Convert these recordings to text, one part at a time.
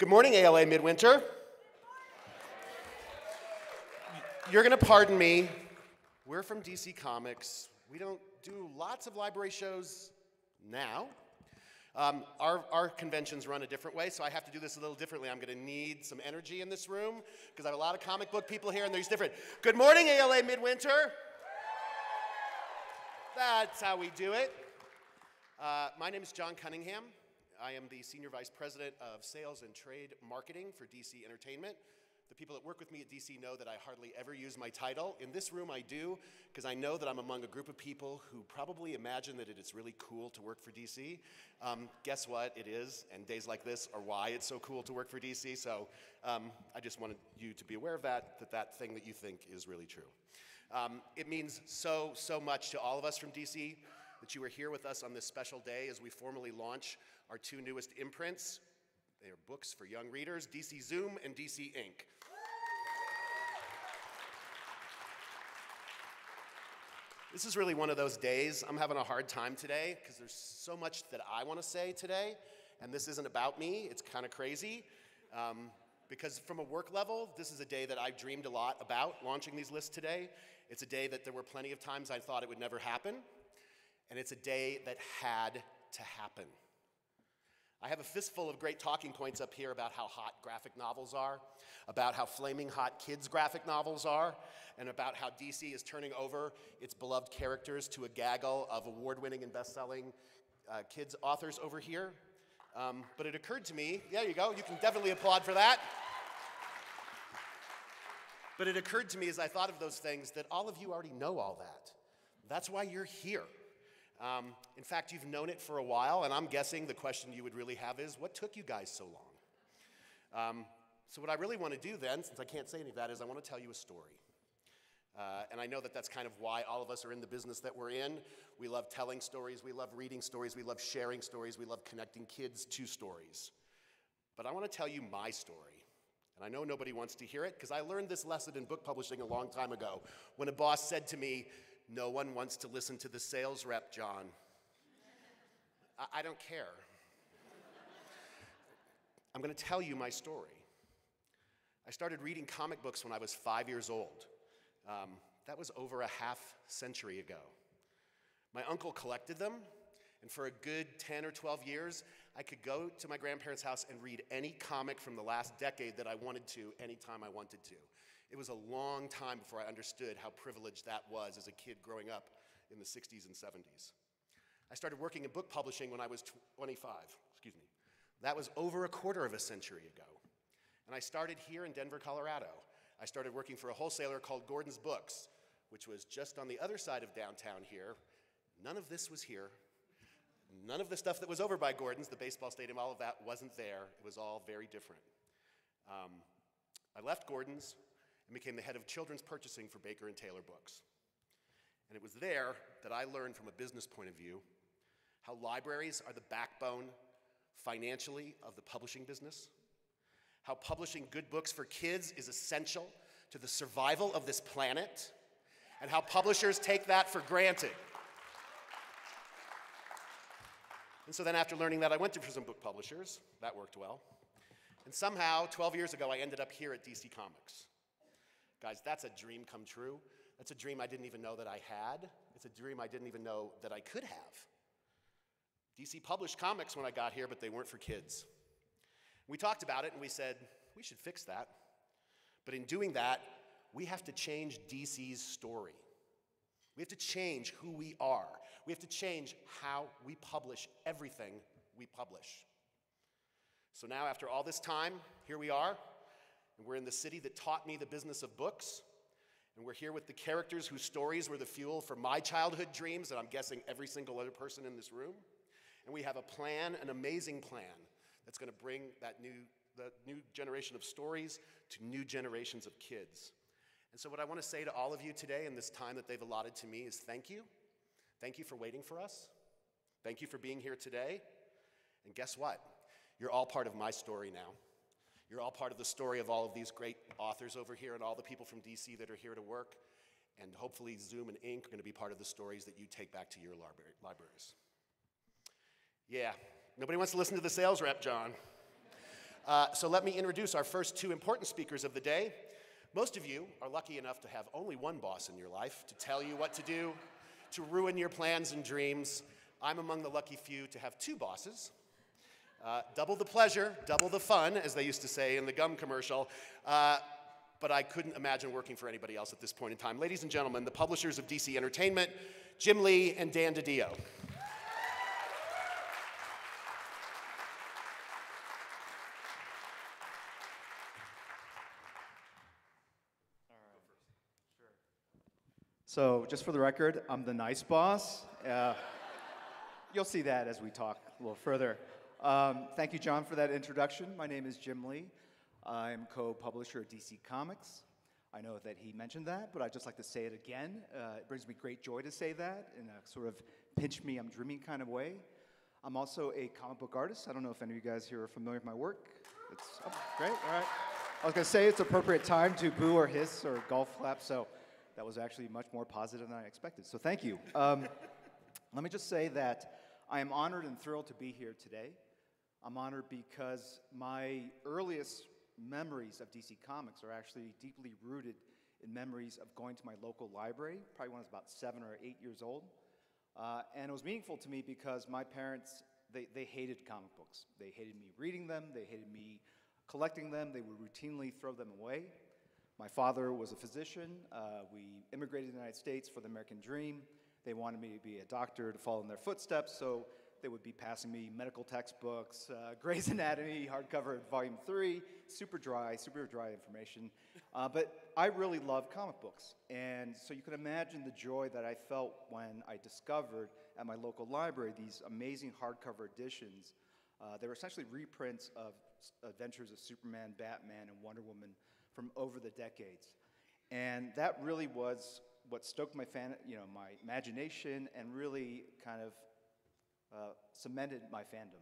Good morning, ALA Midwinter. You're going to pardon me. We're from DC Comics. We don't do lots of library shows now. Our conventions run a different way, so I have to do this a little differently. I'm going to need some energy in this room because I have a lot of comic book people here and they're different. Good morning, ALA Midwinter. That's how we do it. My name is John Cunningham. I am the Senior Vice President of Sales and Trade Marketing for DC Entertainment. The people that work with me at DC know that I hardly ever use my title. In this room I do, because I know that I'm among a group of people who probably imagine that it is really cool to work for DC. Guess what? It is, and days like this are why it's so cool to work for DC, so I just wanted you to be aware of that thing that you think is really true. It means so much to all of us from DC that you are here with us on this special day as we formally launch our two newest imprints. They are books for young readers, DC Zoom and DC Ink. This is really one of those days. I'm having a hard time today because there's so much that I want to say today, and this isn't about me. It's kind of crazy. Because from a work level, this is a day that I've dreamed a lot about, launching these lists today. It's a day that there were plenty of times I thought it would never happen, and it's a day that had to happen. I have a fistful of great talking points up here about how hot graphic novels are, about how flaming hot kids' graphic novels are, and about how DC is turning over its beloved characters to a gaggle of award-winning and best-selling kids' authors over here. But it occurred to me, there you go, you can definitely applaud for that. But it occurred to me as I thought of those things that all of you already know all that. That's why you're here. In fact, you've known it for a while, and I'm guessing the question you would really have is, what took you guys so long? So what I really want to do then, since I can't say any of that, is I want to tell you a story. And I know that that's kind of why all of us are in the business that we're in. We love telling stories, we love reading stories, we love sharing stories, we love connecting kids to stories. But I want to tell you my story. And I know nobody wants to hear it, because I learned this lesson in book publishing a long time ago, when a boss said to me, "No one wants to listen to the sales rep, John." I don't care. I'm going to tell you my story. I started reading comic books when I was 5 years old. That was over a half century ago. My uncle collected them, and for a good 10 or 12 years, I could go to my grandparents' house and read any comic from the last decade that I wanted to, anytime I wanted to. It was a long time before I understood how privileged that was as a kid growing up in the 60s and 70s. I started working in book publishing when I was 25, That was over a quarter of a century ago. And I started here in Denver, Colorado. I started working for a wholesaler called Gordon's Books, which was just on the other side of downtown here. None of this was here. None of the stuff that was over by Gordon's, the baseball stadium, all of that wasn't there. It was all very different. I left Gordon's and became the head of children's purchasing for Baker and Taylor Books. And it was there that I learned from a business point of view how libraries are the backbone financially of the publishing business, how publishing good books for kids is essential to the survival of this planet, and how publishers take that for granted. And so then after learning that, I went to some book publishers. That worked well. And somehow, 12 years ago, I ended up here at DC Comics. Guys, that's a dream come true. That's a dream I didn't even know that I had. It's a dream I didn't even know that I could have. DC published comics when I got here, but they weren't for kids. We talked about it and we said, we should fix that. But in doing that, we have to change DC's story. We have to change who we are. We have to change how we publish everything we publish. So now, after all this time, here we are. And we're in the city that taught me the business of books. And we're here with the characters whose stories were the fuel for my childhood dreams, and I'm guessing every single other person in this room. And we have a plan, an amazing plan, that's going to bring the new generation of stories to new generations of kids. And so what I want to say to all of you today in this time that they've allotted to me is thank you. Thank you for waiting for us. Thank you for being here today. And guess what? You're all part of my story now. You're all part of the story of all of these great authors over here and all the people from DC that are here to work. And hopefully Zoom and Ink are going to be part of the stories that you take back to your libraries. Yeah, nobody wants to listen to the sales rep, John. So let me introduce our first two important speakers of the day. Most of you are lucky enough to have only one boss in your life to tell you what to do, to ruin your plans and dreams. I'm among the lucky few to have two bosses. Double the pleasure, double the fun, as they used to say in the gum commercial. But I couldn't imagine working for anybody else at this point in time. Ladies and gentlemen, the publishers of DC Entertainment, Jim Lee and Dan DiDio. So just for the record, I'm the nice boss. You'll see that as we talk a little further. Thank you, John, for that introduction. My name is Jim Lee. I'm co-publisher of DC Comics. I know that he mentioned that, but I'd just like to say it again. It brings me great joy to say that in a sort of pinch me, I'm dreaming kind of way. I'm also a comic book artist. I don't know if any of you guys here are familiar with my work. It's great, all right. I was going to say it's appropriate time to boo or hiss or golf clap, so that was actually much more positive than I expected, so thank you. Let me just say that I am honored and thrilled to be here today. I'm honored because my earliest memories of DC Comics are actually deeply rooted in memories of going to my local library, probably when I was about 7 or 8 years old. And it was meaningful to me because my parents, they hated comic books. They hated me reading them, they hated me collecting them, they would routinely throw them away. My father was a physician. We immigrated to the United States for the American dream. They wanted me to be a doctor to follow in their footsteps, so they would be passing me medical textbooks, Grey's Anatomy, hardcover volume 3, super dry information. But I really love comic books. And so you can imagine the joy that I felt when I discovered at my local library these amazing hardcover editions. They were essentially reprints of adventures of Superman, Batman, and Wonder Woman from over the decades. And that really was what stoked my my imagination and really kind of cemented my fandom.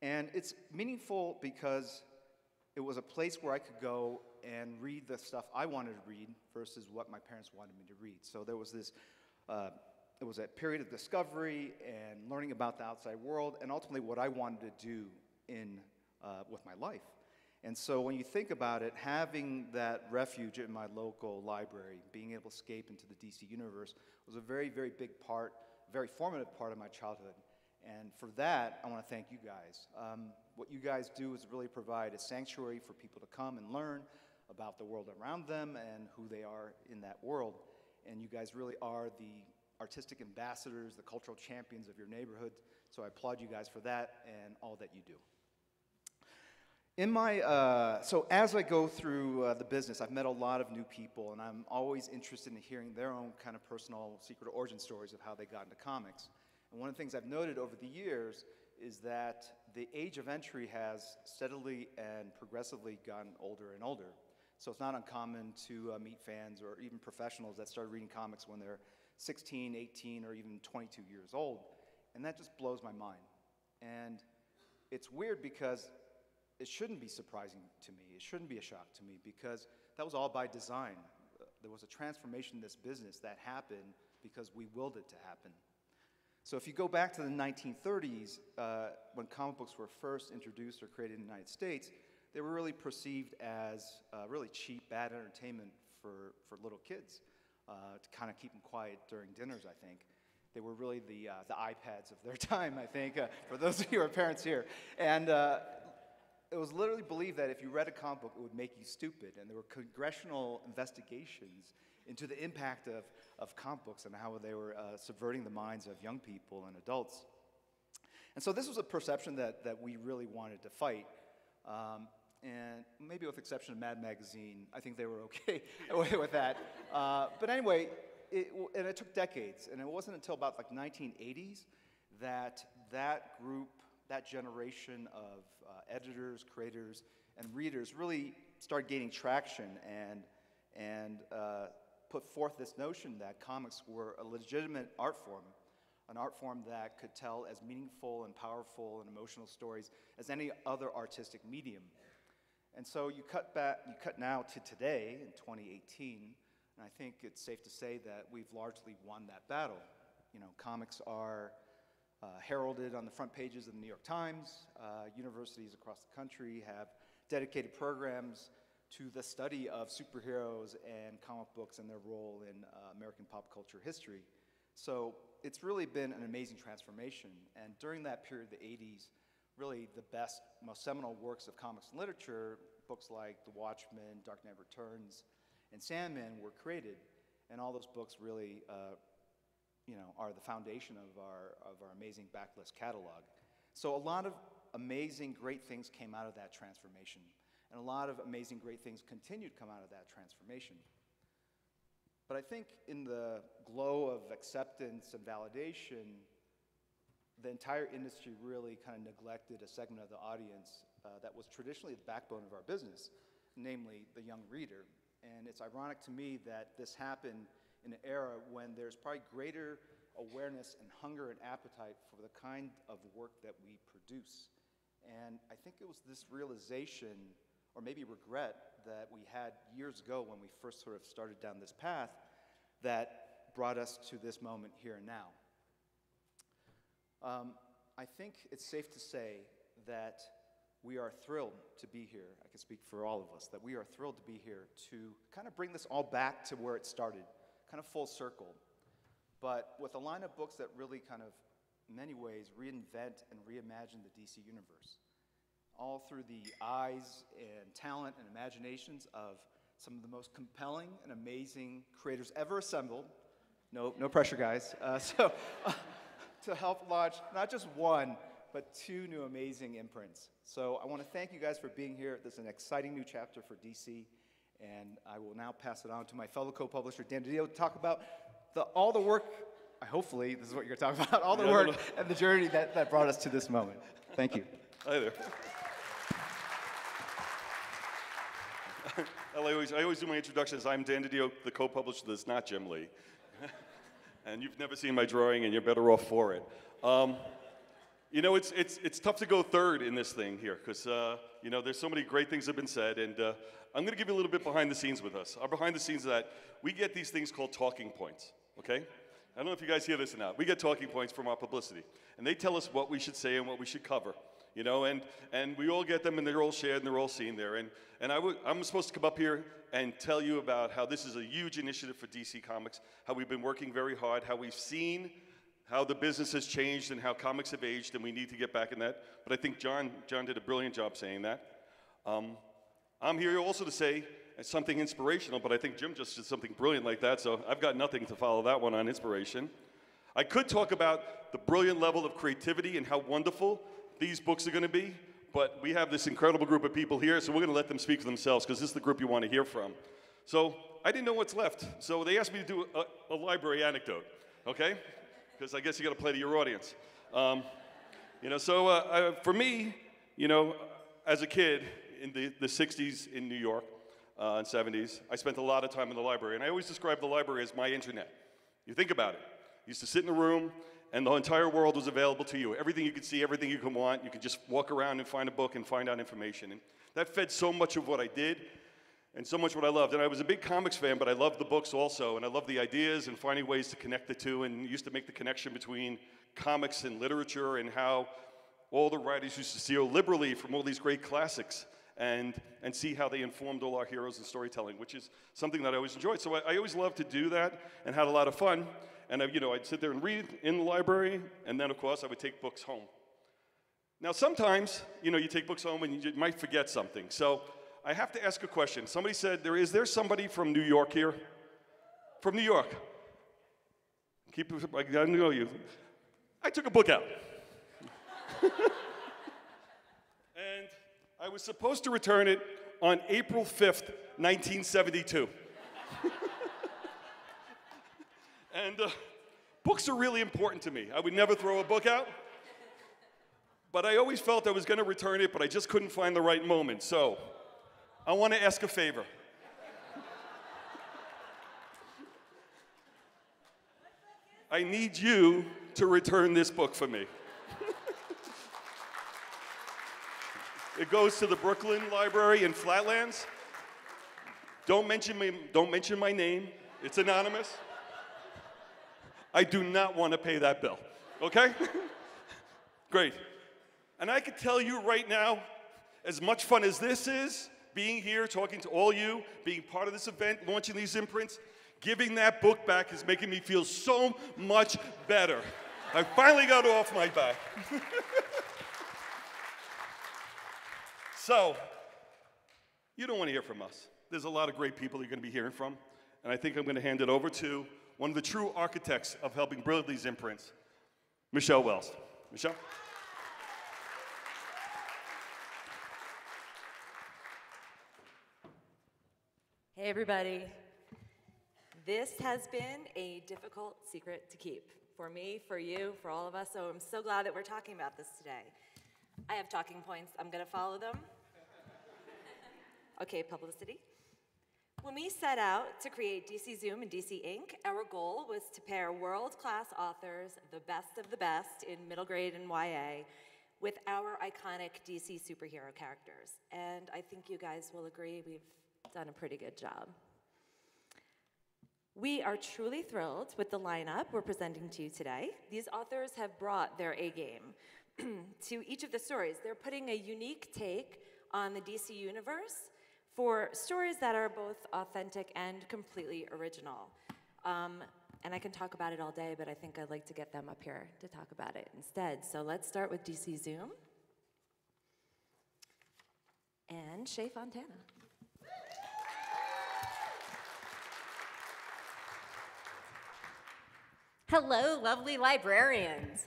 And it's meaningful because it was a place where I could go and read the stuff I wanted to read versus what my parents wanted me to read. So there was this, it was a period of discovery and learning about the outside world and ultimately what I wanted to do with my life. And so when you think about it, having that refuge in my local library, being able to escape into the DC universe was a very, very big part, very formative part of my childhood. And for that, I want to thank you guys. What you guys do is really provide a sanctuary for people to come and learn about the world around them and who they are in that world. And you guys really are the artistic ambassadors, the cultural champions of your neighborhood. So I applaud you guys for that and all that you do. So as I go through the business, I've met a lot of new people, and I'm always interested in hearing their own kind of personal secret origin stories of how they got into comics. And one of the things I've noted over the years is that the age of entry has steadily and progressively gotten older and older. So it's not uncommon to meet fans or even professionals that started reading comics when they're 16, 18, or even 22 years old. And that just blows my mind. And it's weird because it shouldn't be surprising to me. It shouldn't be a shock to me because that was all by design. There was a transformation in this business that happened because we willed it to happen. So if you go back to the 1930s, when comic books were first introduced or created in the United States, they were really perceived as really cheap, bad entertainment for little kids to kind of keep them quiet during dinners, I think. They were really the iPads of their time, I think, for those of you who are parents here. And it was literally believed that if you read a comic book, it would make you stupid. And there were congressional investigations into the impact of comic books and how they were subverting the minds of young people and adults. And so this was a perception that we really wanted to fight. And maybe with the exception of Mad Magazine, I think they were okay with that. But anyway, it took decades. And it wasn't until about like 1980s that group, that generation of editors, creators, and readers really started gaining traction and put forth this notion that comics were a legitimate art form, an art form that could tell as meaningful and powerful and emotional stories as any other artistic medium. And so you cut now to today in 2018, and I think it's safe to say that we've largely won that battle. You know, comics are heralded on the front pages of the New York Times. Universities across the country have dedicated programs to the study of superheroes and comic books and their role in American pop culture history. So it's really been an amazing transformation. And during that period, the 80s, really the best, most seminal works of comics and literature, books like The Watchmen, Dark Knight Returns, and Sandman were created. And all those books really are the foundation of our amazing backlist catalog. So a lot of amazing, great things came out of that transformation. And a lot of amazing, great things continue to come out of that transformation. But I think in the glow of acceptance and validation, the entire industry really kind of neglected a segment of the audience that was traditionally the backbone of our business, namely the young reader. And it's ironic to me that this happened in an era when there's probably greater awareness and hunger and appetite for the kind of work that we produce. And I think it was this realization, or maybe regret, that we had years ago when we first sort of started down this path that brought us to this moment here and now. I think it's safe to say that we are thrilled to be here. I can speak for all of us, that we are thrilled to be here to kind of bring this all back to where it started, kind of full circle, but with a line of books that really kind of, in many ways, reinvent and reimagine the DC universe, all through the eyes and talent and imaginations of some of the most compelling and amazing creators ever assembled. No pressure, guys. To help launch not just one, but two new amazing imprints. So I want to thank you guys for being here. This is an exciting new chapter for DC, and I will now pass it on to my fellow co-publisher, Dan DiDio, to talk about all the work, hopefully this is what you're talking about, all the work and the journey that brought us to this moment. Thank you. Hi there. I always do my introductions. I'm Dan DiDio, the co-publisher that's not Jim Lee. And you've never seen my drawing, and you're better off for it. You know, it's tough to go third in this thing here, because you know, there's so many great things that have been said, and I'm going to give you a little bit behind the scenes with us. Our behind the scenes is that we get these things called talking points, okay? I don't know if you guys hear this or not. We get talking points from our publicity, and they tell us what we should say and what we should cover, you know, and we all get them, and they're all shared, and they're all seen there. And I'm supposed to come up here and tell you about how this is a huge initiative for DC Comics, how we've been working very hard, how we've seen how the business has changed and how comics have aged, and we need to get back in that. But I think John did a brilliant job saying that. I'm here also to say something inspirational, but I think Jim just did something brilliant like that, so I've got nothing to follow that one on inspiration. I could talk about the brilliant level of creativity and how wonderful these books are going to be, but we have this incredible group of people here, so we're going to let them speak for themselves, because this is the group you want to hear from. So I didn't know what's left, so they asked me to do a library anecdote, okay? Because I guess you got to play to your audience. You know, so for me, you know, as a kid in the 60s in New York and 70s, I spent a lot of time in the library, and I always describe the library as my internet. You think about it. You used to sit in a room, and the entire world was available to you. Everything you could see, everything you could want, you could just walk around and find a book and find out information. And that fed so much of what I did and so much what I loved. And I was a big comics fan, but I loved the books also, and I loved the ideas and finding ways to connect the two, and used to make the connection between comics and literature, and how all the writers used to steal liberally from all these great classics and see how they informed all our heroes and storytelling, which is something that I always enjoyed. So I always loved to do that and had a lot of fun. And you know, I'd sit there and read in the library, and then of course I would take books home. Now sometimes, you know, you take books home and you might forget something. So I have to ask a question. Somebody said, is there somebody from New York here? From New York? I gotta know you. I took a book out. And I was supposed to return it on April 5th, 1972. And books are really important to me. I would never throw a book out, but I always felt I was going to return it, but I just couldn't find the right moment. So I want to ask a favor. I need you to return this book for me. It goes to the Brooklyn Library in Flatlands. Don't mention my name. It's anonymous. I do not want to pay that bill, okay? Great. And I can tell you right now, as much fun as this is, being here, talking to all you, being part of this event, launching these imprints, giving that book back is making me feel so much better. I finally got it off my back. So, you don't want to hear from us. There's a lot of great people you're going to be hearing from, and I think I'm going to hand it over to one of the true architects of helping build these imprints, Michelle Wells. Michelle? Hey everybody. This has been a difficult secret to keep for me, for you, for all of us, so I'm so glad that we're talking about this today. I have talking points. I'm going to follow them. Okay, publicity. When we set out to create DC Zoom and DC Ink, our goal was to pair world-class authors, the best of the best in middle grade and YA, with our iconic DC superhero characters. And I think you guys will agree we've done a pretty good job. We are truly thrilled with the lineup we're presenting to you today. These authors have brought their A game to each of the stories. They're putting a unique take on the DC universe for stories that are both authentic and completely original. And I can talk about it all day, but I think I'd like to get them up here to talk about it instead. So let's start with DC Zoom and Shea Fontana. Hello, lovely librarians.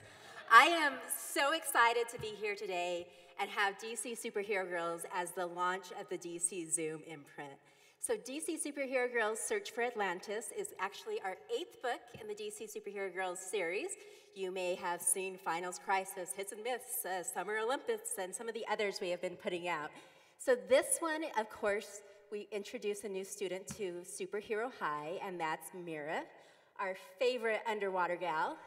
I am so excited to be here today and have DC Superhero Girls as the launch of the DC Zoom imprint. So DC Superhero Girls Search for Atlantis is actually our 8th book in the DC Superhero Girls series. You may have seen Finals Crisis, Hits and Myths, Summer Olympus, and some of the others we have been putting out. So this one, of course, we introduce a new student to Superhero High, and that's Mira, our favorite underwater gal.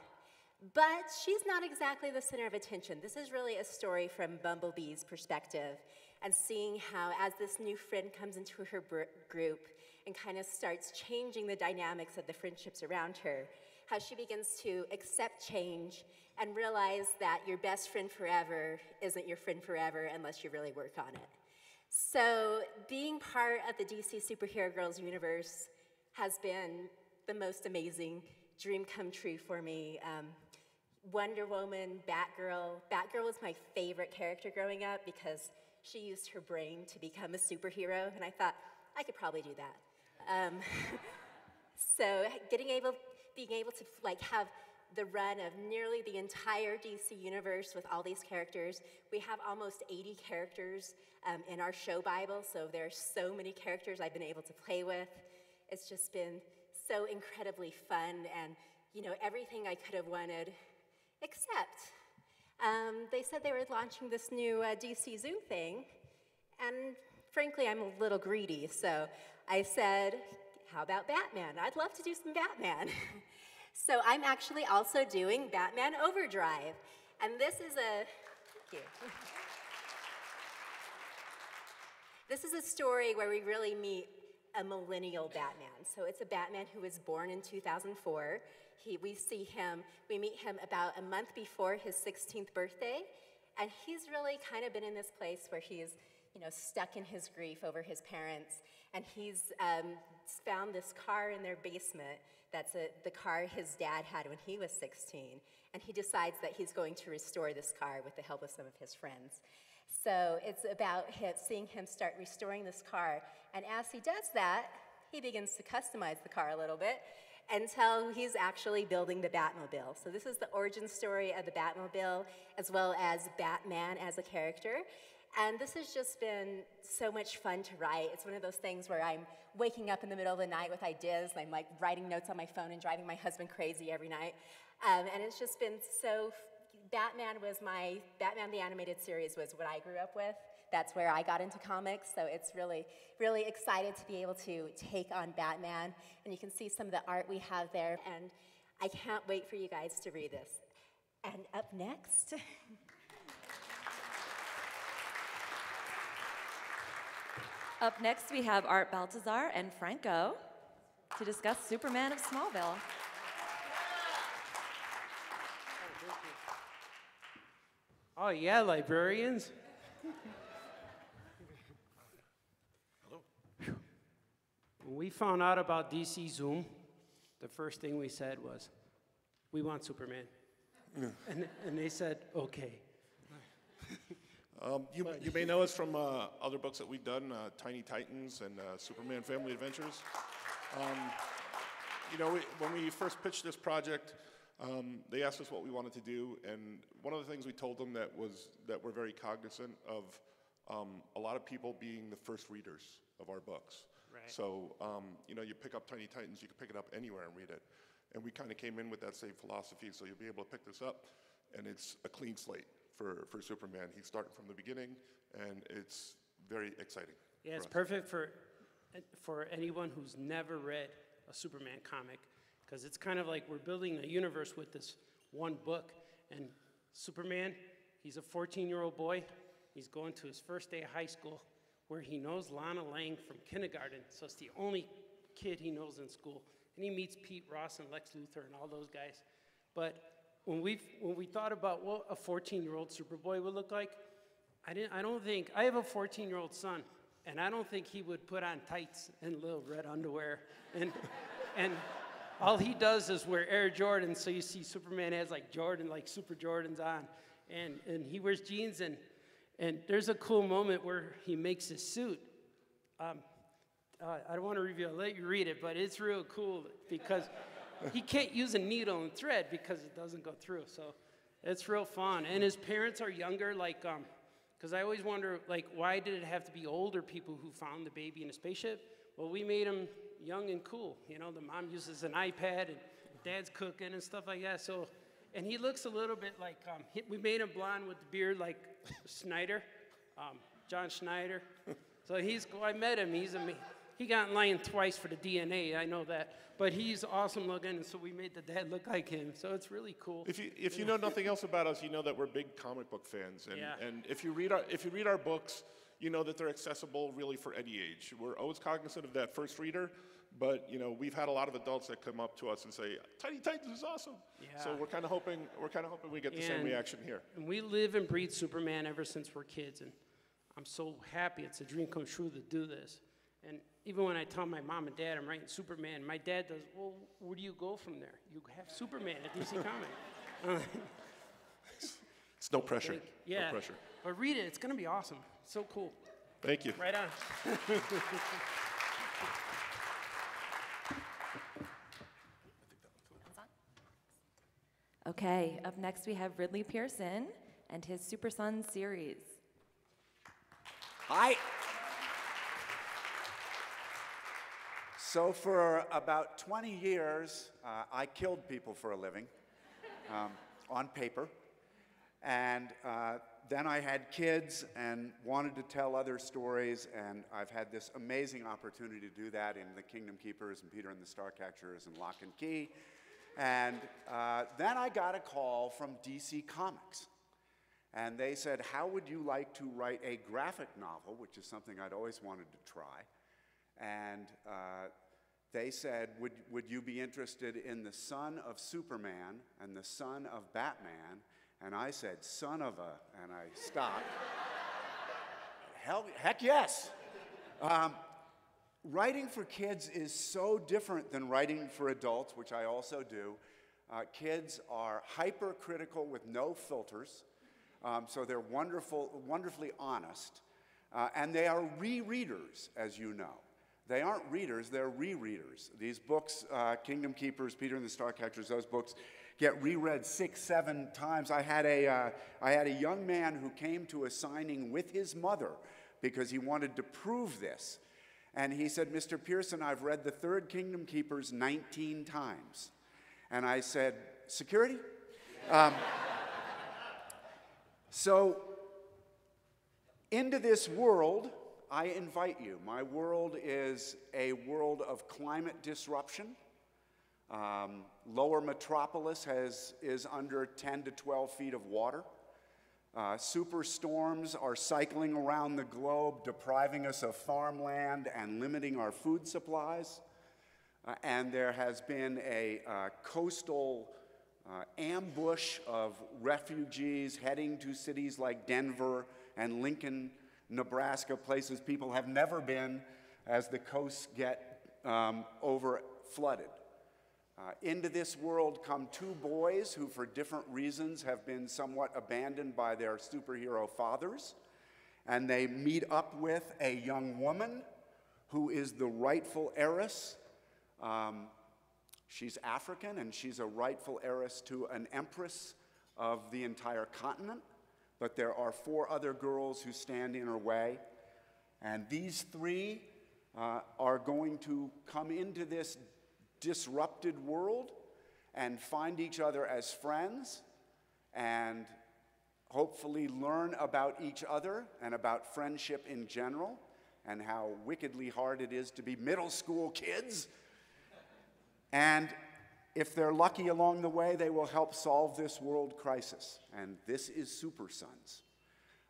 But she's not exactly the center of attention. This is really a story from Bumblebee's perspective and seeing how, as this new friend comes into her group and kind of starts changing the dynamics of the friendships around her, how she begins to accept change and realize that your best friend forever isn't your friend forever unless you really work on it. So being part of the DC Superhero Girls universe has been the most amazing dream come true for me. Wonder Woman, Batgirl. Batgirl was my favorite character growing up because she used her brain to become a superhero, and I thought I could probably do that. So being able to have the run of nearly the entire DC universe with all these characters. We have almost 80 characters in our show Bible, so there are so many characters I've been able to play with. It's just been so incredibly fun, and everything I could have wanted, except they said they were launching this new DC Zoom thing, and frankly, I'm a little greedy, so I said, how about Batman? I'd love to do some Batman. So I'm actually also doing Batman Overdrive, and this is a, thank you. This is a story where we really meet a millennial Batman. So it's a Batman who was born in 2004. We meet him about a month before his 16th birthday, and he's really kind of been in this place where he's, stuck in his grief over his parents, and he's found this car in their basement that's the car his dad had when he was 16, and he decides that he's going to restore this car with the help of some of his friends. So it's about seeing him start restoring this car, and as he does that, he begins to customize the car a little bit until he's actually building the Batmobile. So this is the origin story of the Batmobile, as well as Batman as a character. And this has just been so much fun to write. It's one of those things where I'm waking up in the middle of the night with ideas, and I'm like writing notes on my phone and driving my husband crazy every night. And it's just been so, Batman the animated series was what I grew up with. That's where I got into comics, so it's really, really excited to be able to take on Batman. And you can see some of the art we have there, and I can't wait for you guys to read this. And up next, Up next, we have Art Baltazar and Franco to discuss Superman of Smallville. Oh, yeah, librarians. When we found out about DC Zoom, the first thing we said was, we want Superman. And they said, okay. You may know us from other books that we've done, Tiny Titans and Superman Family Adventures. When we first pitched this project, they asked us what we wanted to do, and one of the things we told them that we're very cognizant of a lot of people being the first readers of our books. Right. So, you pick up Tiny Titans, you can pick it up anywhere and read it. And we kind of came in with that same philosophy, so you'll be able to pick this up, and it's a clean slate for Superman. He's starting from the beginning, and it's very exciting. Yeah, it's us. perfect for anyone who's never read a Superman comic, because it's kind of like we're building a universe with this one book. And Superman, he's a 14-year-old boy. He's going to his first day of high school, where he knows Lana Lang from kindergarten, so it's the only kid he knows in school. And he meets Pete Ross and Lex Luthor and all those guys. But when we thought about what a 14-year-old Superboy would look like, I have a 14-year-old son, and I don't think he would put on tights and little red underwear. And all he does is wear Air Jordans, so you see Superman has like Super Jordans on. And he wears jeans, and there's a cool moment where he makes his suit. I don't want to reveal, I'll let you read it, but it's real cool because he can't use a needle and thread because it doesn't go through. So it's real fun. And his parents are younger, because I always wonder, why did it have to be older people who found the baby in a spaceship? Well, we made him young and cool. The mom uses an iPad and dad's cooking and stuff like that. So, and he looks a little bit like, we made him blonde with the beard like Schneider, John Schneider. So I met him, he got in line twice for the DNA, I know that. But he's awesome looking, and so we made the dad look like him. So it's really cool. If you know nothing else about us, you know that we're big comic book fans. And, Yeah. and if you read our books, you know that they're accessible really for any age. We're always cognizant of that first reader, but we've had a lot of adults that come up to us and say, Tiny Titans is awesome. Yeah. So we're kind of hoping we get the same reaction here. And we live and breathe Superman ever since we're kids, and I'm so happy. It's a dream come true to do this. And even when I tell my mom and dad I'm writing Superman, my dad does, well, where do you go from there? You have Superman at DC Comics. It's no pressure. Yeah, No pressure. but read it. It's going to be awesome. So cool. Thank you. Right on. Okay, up next we have Ridley Pearson and his Super Sons series. Hi. So for about 20 years, I killed people for a living on paper. And then I had kids and wanted to tell other stories, and I've had this amazing opportunity to do that in The Kingdom Keepers and Peter and the Starcatchers and Lock and Key. And then I got a call from DC Comics. And they said, how would you like to write a graphic novel, which is something I'd always wanted to try. And they said, would you be interested in the son of Superman and the son of Batman? And I said, son of a, and I stopped. Heck yes. Writing for kids is so different than writing for adults, which I also do. Kids are hypercritical with no filters. So they're wonderfully honest. And they are rereaders, as you know. They aren't readers, they're rereaders. These books, Kingdom Keepers, Peter and the Starcatchers, those books get reread 6, 7 times. I had a young man who came to a signing with his mother because he wanted to prove this. And he said, Mr. Pearson, I've read the third Kingdom Keepers 19 times. And I said, security? So, into this world, I invite you. My world is a world of climate disruption. Lower Metropolis is under 10 to 12 feet of water. Superstorms are cycling around the globe, depriving us of farmland and limiting our food supplies. And there has been a coastal ambush of refugees heading to cities like Denver and Lincoln, Nebraska, places people have never been as the coasts get over flooded. Into this world come two boys who, for different reasons, have been somewhat abandoned by their superhero fathers. And they meet up with a young woman who is the rightful heiress. She's African, and she's a rightful heiress to an empress of the entire continent. But there are 4 other girls who stand in her way. And these 3 are going to come into this disrupted world and find each other as friends and hopefully learn about each other and about friendship in general and how wickedly hard it is to be middle school kids. And if they're lucky along the way, they will help solve this world crisis. And this is Super Sons.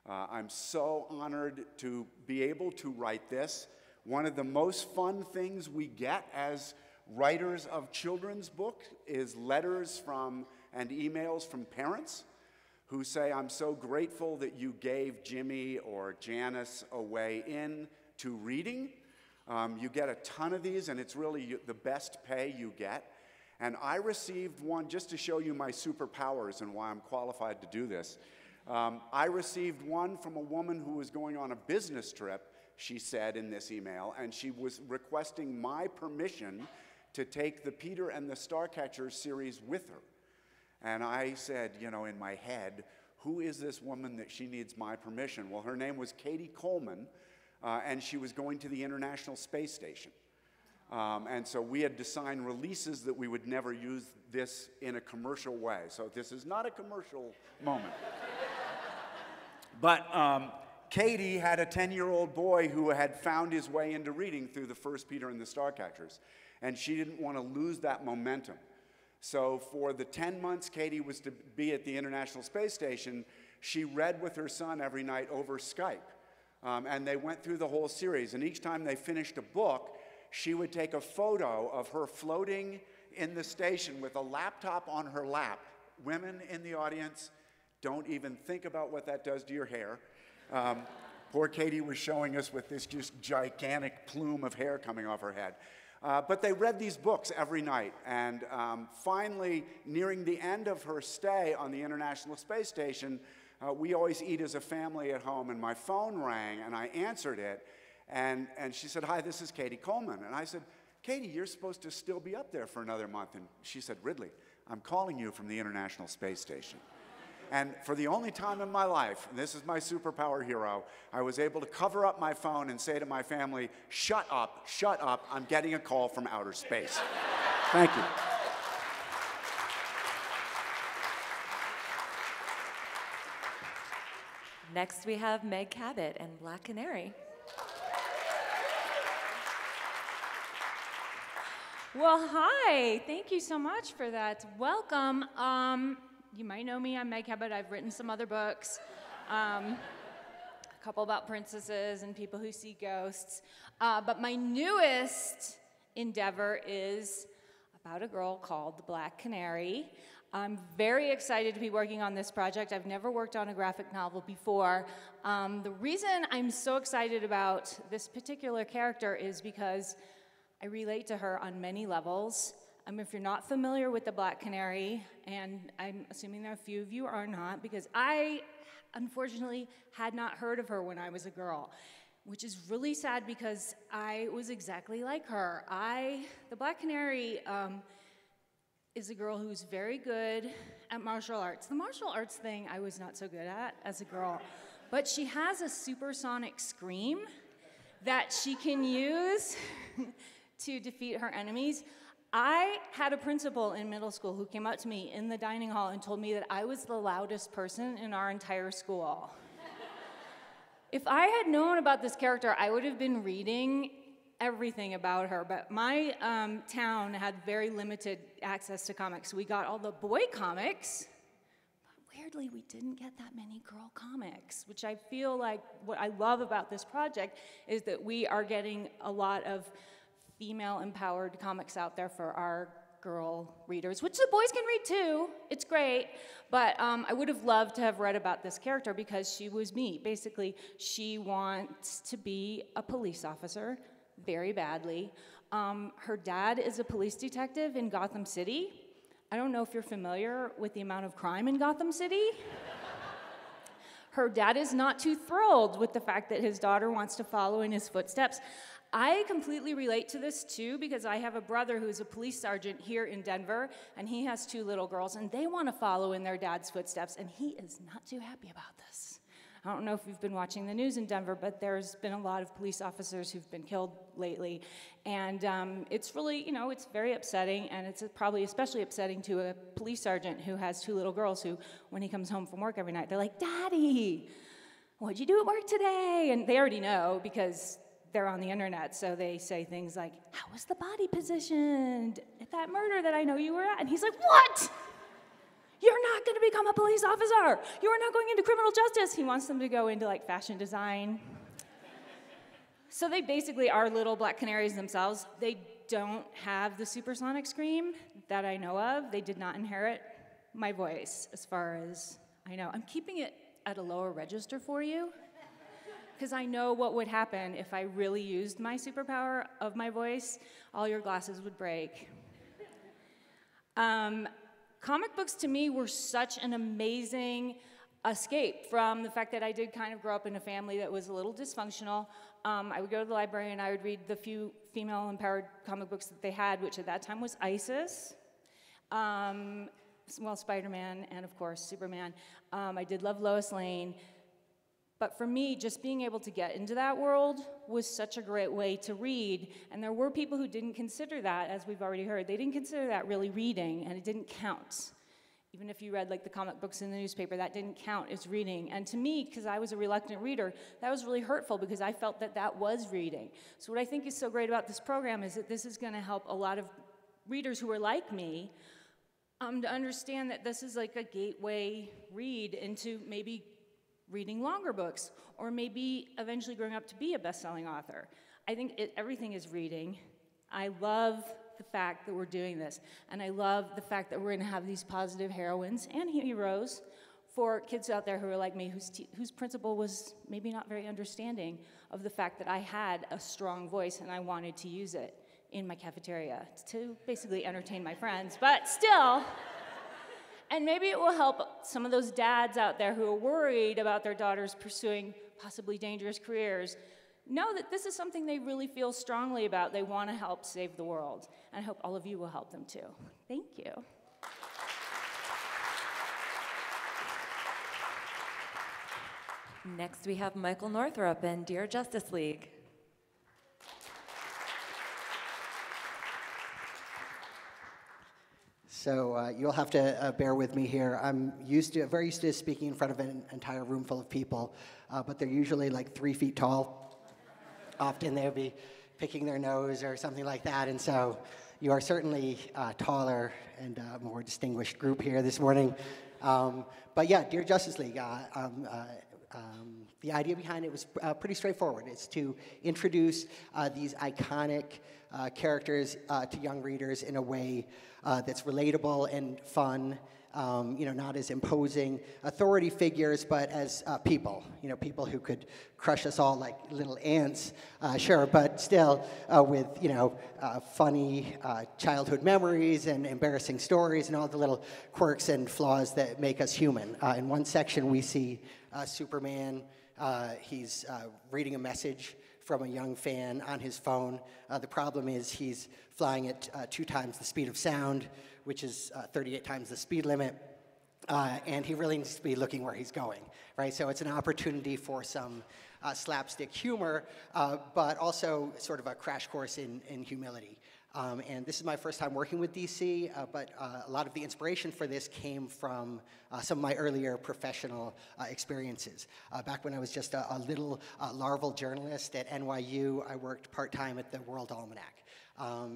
I'm so honored to be able to write this. One of the most fun things we get as writers of children's books is letters from and emails from parents who say, I'm so grateful that you gave Jimmy or Janice a way in to reading. You get a ton of these, and it's really the best pay you get. And I received one, just to show you my superpowers and why I'm qualified to do this. I received one from a woman who was going on a business trip, she said in this email, and she was requesting my permission to take the Peter and the Starcatcher series with her. And I said, you know, in my head, who is this woman that she needs my permission? Well, her name was Katie Coleman, and she was going to the International Space Station. And so we had to sign releases that we would never use this in a commercial way. So this is not a commercial moment. But Katie had a 10-year-old boy who had found his way into reading through the first Peter and the Starcatchers. And she didn't want to lose that momentum. So for the 10 months Katie was to be at the International Space Station, she read with her son every night over Skype. And they went through the whole series. And each time they finished a book, she would take a photo of her floating in the station with a laptop on her lap. Women in the audience, don't even think about what that does to your hair. Poor Katie was showing us with this just gigantic plume of hair coming off her head. But they read these books every night. And finally, nearing the end of her stay on the International Space Station, we always eat as a family at home, and my phone rang, and I answered it. And she said, hi, this is Katie Coleman. And I said, Katie, you're supposed to still be up there for another month. And she said, Ridley, I'm calling you from the International Space Station. And for the only time in my life, and this is my superpower hero, I was able to cover up my phone and say to my family, shut up, I'm getting a call from outer space. Thank you. Next, we have Meg Cabot and Black Canary. Well, hi. Thank you so much for that. Welcome. You might know me. I'm Meg Cabot. I've written some other books, a couple about princesses and people who see ghosts. But my newest endeavor is about a girl called the Black Canary. I'm very excited to be working on this project. I've never worked on a graphic novel before. The reason I'm so excited about this particular character is because I relate to her on many levels. If you're not familiar with the Black Canary, and I'm assuming that a few of you are not, because I, unfortunately, had not heard of her when I was a girl, which is really sad because I was exactly like her. The Black Canary is a girl who's very good at martial arts. The martial arts thing I was not so good at as a girl, but she has a supersonic scream that she can use to defeat her enemies. I had a principal in middle school who came up to me in the dining hall and told me that I was the loudest person in our entire school. If I had known about this character, I would have been reading everything about her, but my town had very limited access to comics. We got all the boy comics, but weirdly, we didn't get that many girl comics, which I feel like what I love about this project is that we are getting a lot of female-empowered comics out there for our girl readers, which the boys can read too. It's great. But I would have loved to have read about this character because she was me. Basically, she wants to be a police officer very badly. Her dad is a police detective in Gotham City. I don't know if you're familiar with the amount of crime in Gotham City. Her dad is not too thrilled with the fact that his daughter wants to follow in his footsteps. I completely relate to this too because I have a brother who's a police sergeant here in Denver, and he has 2 little girls, and they want to follow in their dad's footsteps, and he is not too happy about this. I don't know if you've been watching the news in Denver, but there's been a lot of police officers who've been killed lately, and it's really, it's very upsetting, and it's probably especially upsetting to a police sergeant who has 2 little girls who, when he comes home from work every night, they're like, "Daddy, what'd you do at work today?" And they already know because they're on the internet, so they say things like, "How was the body positioned at that murder that I know you were at?" And he's like, "What? You're not going to become a police officer. You are not going into criminal justice." He wants them to go into like fashion design. So they basically are little black canaries themselves. They don't have the supersonic scream that I know of. They did not inherit my voice, as far as I know. I'm keeping it at a lower register for you, because I know what would happen if I really used my superpower of my voice. All your glasses would break. Comic books to me were such an amazing escape from the fact that I did kind of grow up in a family that was a little dysfunctional. I would go to the library and I would read the few female-empowered comic books that they had, which at that time was Isis, Spider-Man, and of course, Superman. I did love Lois Lane. But for me, just being able to get into that world was such a great way to read. And there were people who didn't consider that, as we've already heard. They didn't consider that really reading, and it didn't count. Even if you read like the comic books in the newspaper, that didn't count as reading. And to me, because I was a reluctant reader, that was really hurtful because I felt that that was reading. So what I think is so great about this program is that this is going to help a lot of readers who are like me to understand that this is like a gateway read into maybe reading longer books, or maybe eventually growing up to be a best-selling author. I think everything is reading. I love the fact that we're doing this, and I love the fact that we're going to have these positive heroines and heroes for kids out there who are like me, whose principal was maybe not very understanding of the fact that I had a strong voice and I wanted to use it in my cafeteria to basically entertain my friends, but still. And maybe it will help some of those dads out there who are worried about their daughters pursuing possibly dangerous careers know that this is something they really feel strongly about. They want to help save the world. And I hope all of you will help them too. Thank you. Next, we have Michael Northrup and Dear Justice League. So you'll have to bear with me here. I'm very used to speaking in front of an entire room full of people, but they're usually like 3 feet tall. Often they'll be picking their nose or something like that, and so you are certainly taller and a more distinguished group here this morning. But yeah, Dear Justice League, the idea behind it was pretty straightforward. It's to introduce these iconic characters to young readers in a way that's relatable and fun, not as imposing authority figures, but as people, people who could crush us all like little ants, sure, but still with, funny childhood memories and embarrassing stories and all the little quirks and flaws that make us human. In one section, we see Superman. He's reading a message from a young fan on his phone. The problem is he's flying at 2 times the speed of sound, which is 38 times the speed limit, and he really needs to be looking where he's going, right? So it's an opportunity for some slapstick humor, but also sort of a crash course in humility. And this is my first time working with DC, but a lot of the inspiration for this came from some of my earlier professional experiences. Back when I was just a little larval journalist at NYU, I worked part-time at the World Almanac. I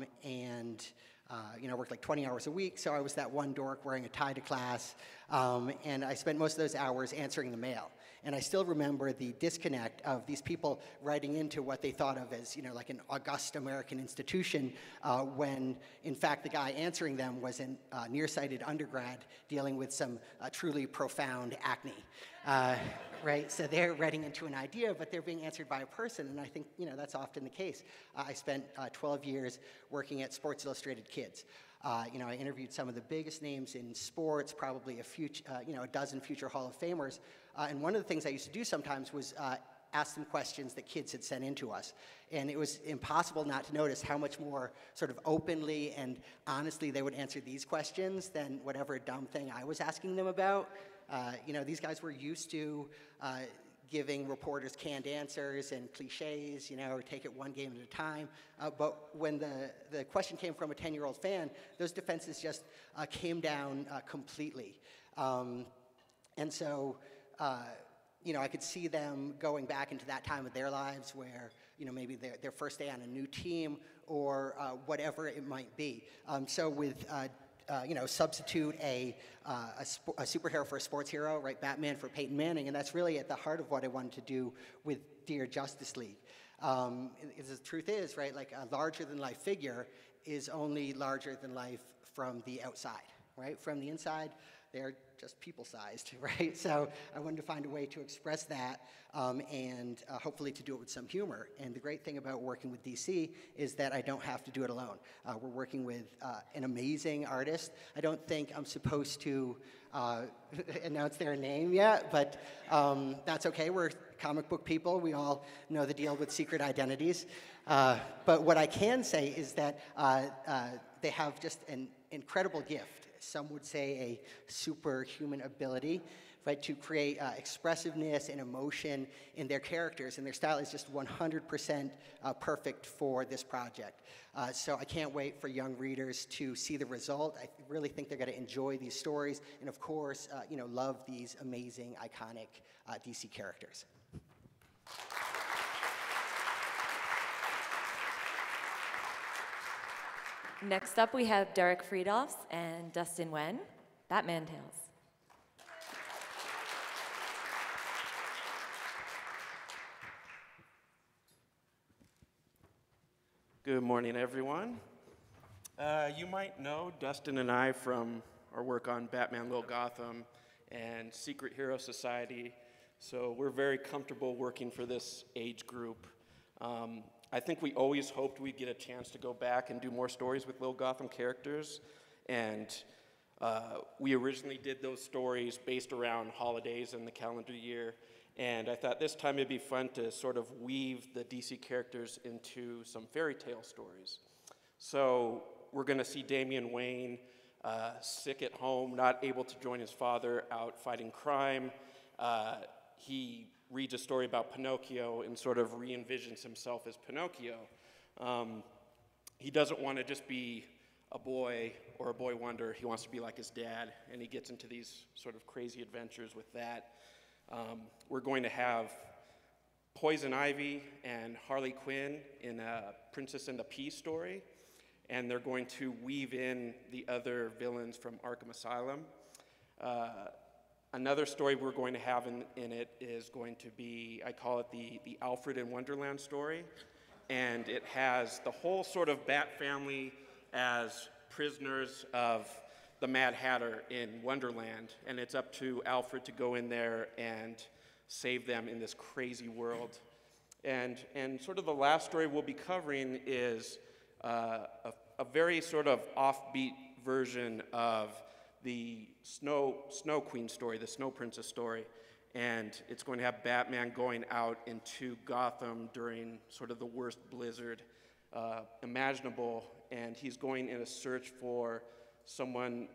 worked like 20 hours a week, so I was that one dork wearing a tie to class, and I spent most of those hours answering the mail. And I still remember the disconnect of these people writing into what they thought of as, like an august American institution, when in fact the guy answering them was a nearsighted undergrad dealing with some truly profound acne. Right? So they're writing into an idea, but they're being answered by a person, and I think that's often the case. I spent 12 years working at Sports Illustrated Kids. I interviewed some of the biggest names in sports, probably a dozen future Hall of Famers, and one of the things I used to do sometimes was ask them questions that kids had sent in to us. And it was impossible not to notice how much more sort of openly and honestly they would answer these questions than whatever dumb thing I was asking them about. These guys were used to giving reporters canned answers and cliches, or take it one game at a time. But when the question came from a 10-year-old fan, those defenses just came down completely. And so, I could see them going back into that time of their lives where, maybe their first day on a new team or whatever it might be. So with substitute a superhero for a sports hero, right? Batman for Peyton Manning, and that's really at the heart of what I wanted to do with Dear Justice League. The truth is, right, like a larger-than-life figure is only larger than life from the outside, right? From the inside, they're just people-sized, right? So I wanted to find a way to express that and hopefully to do it with some humor. And the great thing about working with DC is that I don't have to do it alone. We're working with an amazing artist. I don't think I'm supposed to announce their name yet, but that's okay. We're comic book people. We all know the deal with secret identities. But what I can say is that they have just an incredible gift. Some would say a superhuman ability, right, to create expressiveness and emotion in their characters, and their style is just 100% perfect for this project. So I can't wait for young readers to see the result. I really think they're going to enjoy these stories, and of course, love these amazing, iconic DC characters. Next up, we have Derek Friedolfs and Dustin Wen, Batman Tales. Good morning, everyone. You might know Dustin and I from our work on Batman Little Gotham and Secret Hero Society, so we're very comfortable working for this age group. I think we always hoped we'd get a chance to go back and do more stories with Little Gotham characters, and we originally did those stories based around holidays in the calendar year, and I thought this time it'd be fun to sort of weave the DC characters into some fairy tale stories. So we're going to see Damian Wayne sick at home, not able to join his father out fighting crime. He reads a story about Pinocchio and sort of re-envisions himself as Pinocchio. He doesn't want to just be a boy or a boy wonder. He wants to be like his dad, and he gets into these sort of crazy adventures with that. We're going to have Poison Ivy and Harley Quinn in a Princess and the Pea story, and they're going to weave in the other villains from Arkham Asylum. Another story we're going to have in it is going to be, I call it the Alfred in Wonderland story, and it has the whole sort of Bat family as prisoners of the Mad Hatter in Wonderland, and it's up to Alfred to go in there and save them in this crazy world. And sort of the last story we'll be covering is a very sort of offbeat version of the Snow Queen story, the Snow Princess story, and it's going to have Batman going out into Gotham during sort of the worst blizzard imaginable, and he's going in a search for someone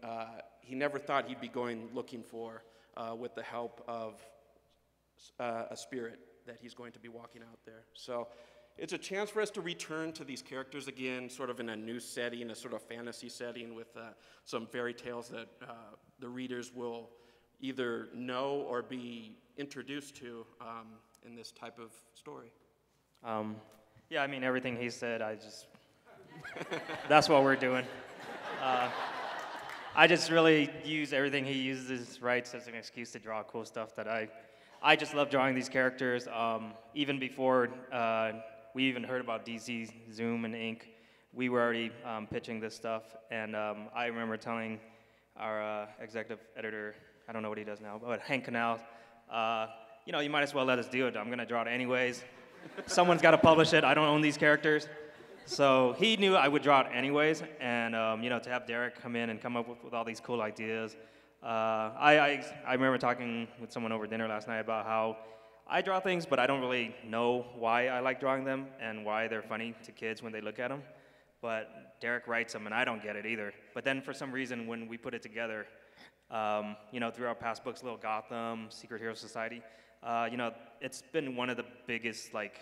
he never thought he'd be going looking for with the help of a spirit that he's going to be walking out there. So it's a chance for us to return to these characters again, sort of in a new setting, a sort of fantasy setting with some fairy tales that the readers will either know or be introduced to in this type of story. Yeah, I mean, everything he said, that's what we're doing. I just really use everything he uses, writes as an excuse to draw cool stuff that I I just love drawing these characters. Even before we even heard about DC Zoom and Ink, we were already pitching this stuff. And I remember telling our executive editor, I don't know what he does now, but Hank Canal, you know, you might as well let us do it. I'm gonna draw it anyways. Someone's gotta publish it. I don't own these characters. So he knew I would draw it anyways. And you know, to have Derek come in and come up with all these cool ideas. I remember talking with someone over dinner last night about how I draw things, but I don't really know why I like drawing them and why they're funny to kids when they look at them. But Derek writes them, and I don't get it either. But then for some reason, when we put it together, you know, through our past books, Little Gotham, Secret Hero Society, you know, it's been one of the biggest, like,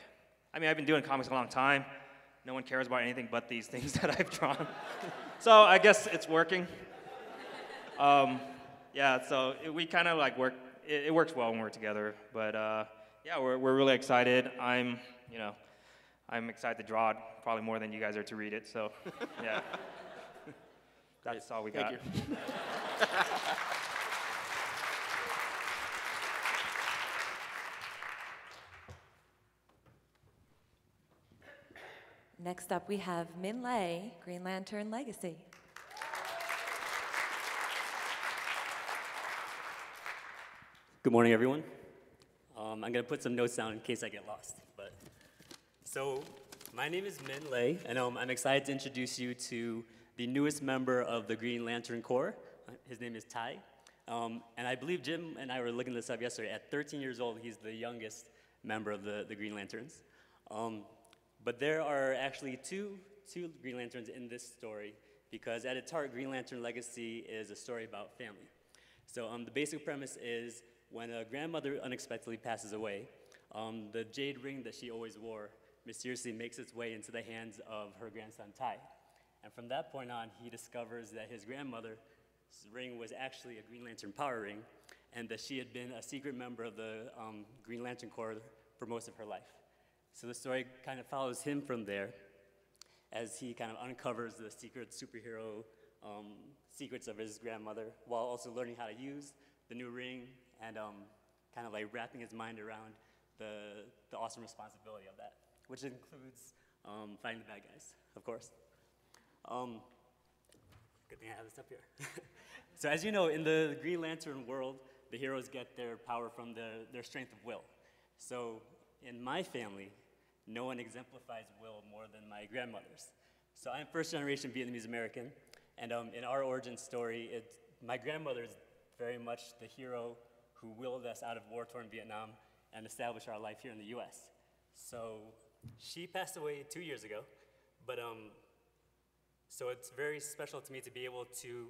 I mean, I've been doing comics a long time. No one cares about anything but these things that I've drawn. So I guess it's working. Yeah, so we kind of like work, it works well when we're together. But yeah, we're really excited. You know, I'm excited to draw it probably more than you guys are to read it. So yeah, that's all we got. Thank you. Next up, we have Min Lei, Green Lantern Legacy. Good morning, everyone. I'm going to put some notes down in case I get lost. So my name is Min Lei, and I'm excited to introduce you to the newest member of the Green Lantern Corps. His name is Tai. And I believe Jim and I were looking this up yesterday. At 13 years old, he's the youngest member of the Green Lanterns. But there are actually two Green Lanterns in this story, because at its heart, Green Lantern Legacy is a story about family. So the basic premise is when a grandmother unexpectedly passes away, the jade ring that she always wore mysteriously makes its way into the hands of her grandson, Tai. And from that point on, he discovers that his grandmother's ring was actually a Green Lantern power ring, and that she had been a secret member of the Green Lantern Corps for most of her life. So the story kind of follows him from there as he kind of uncovers the secret superhero secrets of his grandmother, while also learning how to use the new ring and kind of like wrapping his mind around the awesome responsibility of that, which includes fighting the bad guys, of course. Good thing I have this up here. So as you know, in the Green Lantern world, the heroes get their power from their strength of will. So in my family, no one exemplifies will more than my grandmothers. So I'm first generation Vietnamese American, and in our origin story, my grandmother is very much the hero who willed us out of war-torn Vietnam and established our life here in the US. So she passed away 2 years ago, but so it's very special to me to be able to,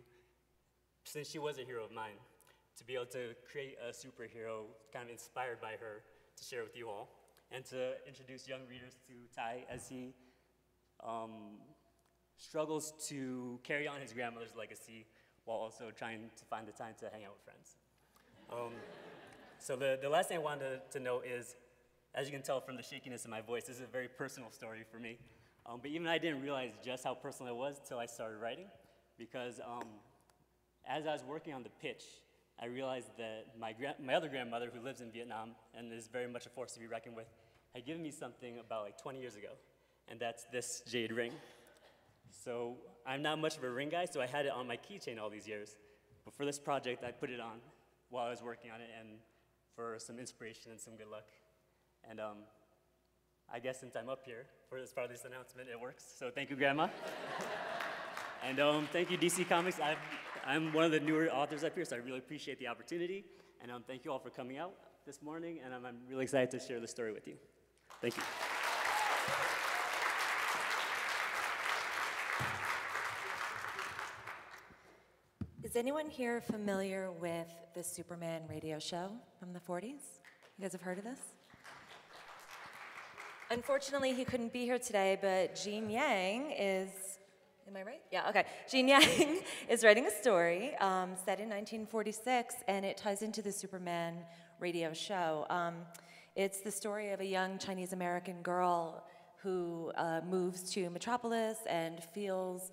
since she was a hero of mine, to be able to create a superhero kind of inspired by her to share with you all, and to introduce young readers to Tai as he struggles to carry on his grandmother's legacy while also trying to find the time to hang out with friends. So the last thing I wanted to note is, as you can tell from the shakiness in my voice, this is a very personal story for me. But even I didn't realize just how personal it was until I started writing, because as I was working on the pitch, I realized that my other grandmother, who lives in Vietnam and is very much a force to be reckoned with, had given me something about like 20 years ago, and that's this jade ring. So I'm not much of a ring guy, so I had it on my keychain all these years. But for this project, I put it on while I was working on it, and for some inspiration and some good luck. And I guess since I'm up here for this part of this announcement, it works. So thank you, Grandma. And thank you, DC Comics. I'm one of the newer authors up here, so I really appreciate the opportunity. And thank you all for coming out this morning, and I'm really excited to share this story with you. Thank you. Is anyone here familiar with the Superman radio show from the 40s? You guys have heard of this? Unfortunately, he couldn't be here today, but Gene Yang is, am I right? Yeah, okay. Gene Yang is writing a story set in 1946, and it ties into the Superman radio show. It's the story of a young Chinese-American girl who moves to Metropolis and feels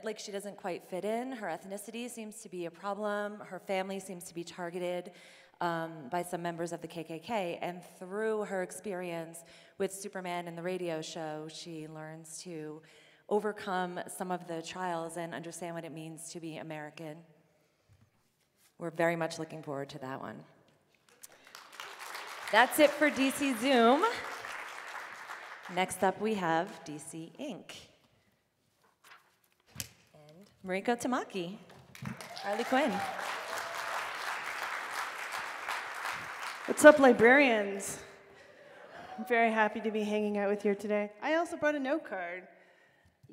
like she doesn't quite fit in. Her ethnicity seems to be a problem. Her family seems to be targeted. by some members of the KKK. And through her experience with Superman and the radio show, she learns to overcome some of the trials and understand what it means to be American. We're very much looking forward to that one. That's it for DC Zoom. Next up, we have DC Inc. And Mariko Tamaki, Harley Quinn. What's up, librarians? I'm very happy to be hanging out with you today. I also brought a note card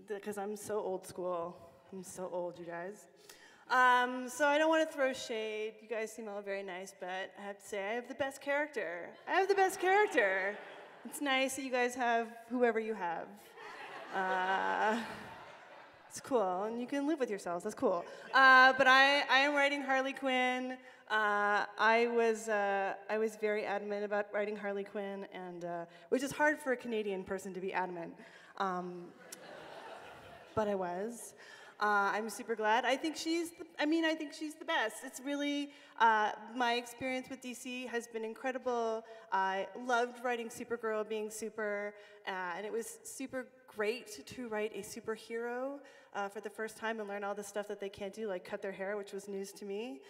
because I'm so old school. I'm so old, you guys. So I don't want to throw shade. You guys seem all very nice, but I have to say I have the best character. I have the best character. It's nice that you guys have whoever you have. It's cool, and you can live with yourselves. That's cool. But I am writing Harley Quinn. I was very adamant about writing Harley Quinn, and which is hard for a Canadian person to be adamant. But I was. I'm super glad. I think she's the best. It's really, my experience with DC has been incredible. I loved writing Supergirl, being super, and it was super great to write a superhero for the first time and learn all the stuff that they can't do, like cut their hair, which was news to me.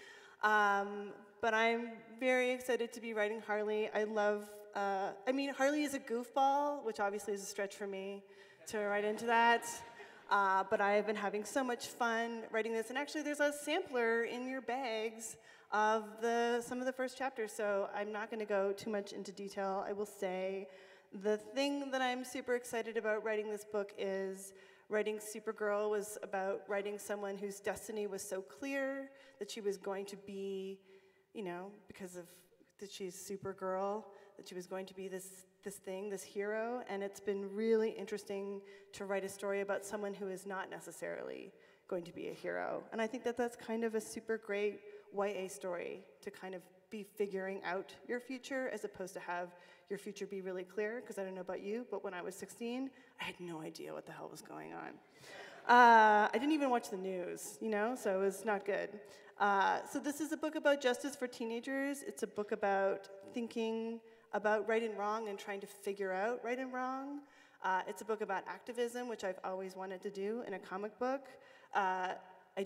But I'm very excited to be writing Harley. I love, Harley is a goofball, which obviously is a stretch for me to write into that. But I have been having so much fun writing this, and actually there's a sampler in your bags of some of the first chapters, so I'm not going to go too much into detail. I will say the thing that I'm super excited about writing this book is writing Supergirl was about writing someone whose destiny was so clear that she was going to be, because of that she's Supergirl, that she was going to be this hero, and it's been really interesting to write a story about someone who is not necessarily going to be a hero. And I think that that's kind of a super great YA story, to kind of be figuring out your future as opposed to have your future be really clear, because I don't know about you, but when I was 16, I had no idea what the hell was going on. I didn't even watch the news, so it was not good. So this is a book about justice for teenagers. It's a book about thinking about right and wrong and trying to figure out right and wrong. It's a book about activism, which I've always wanted to do in a comic book. I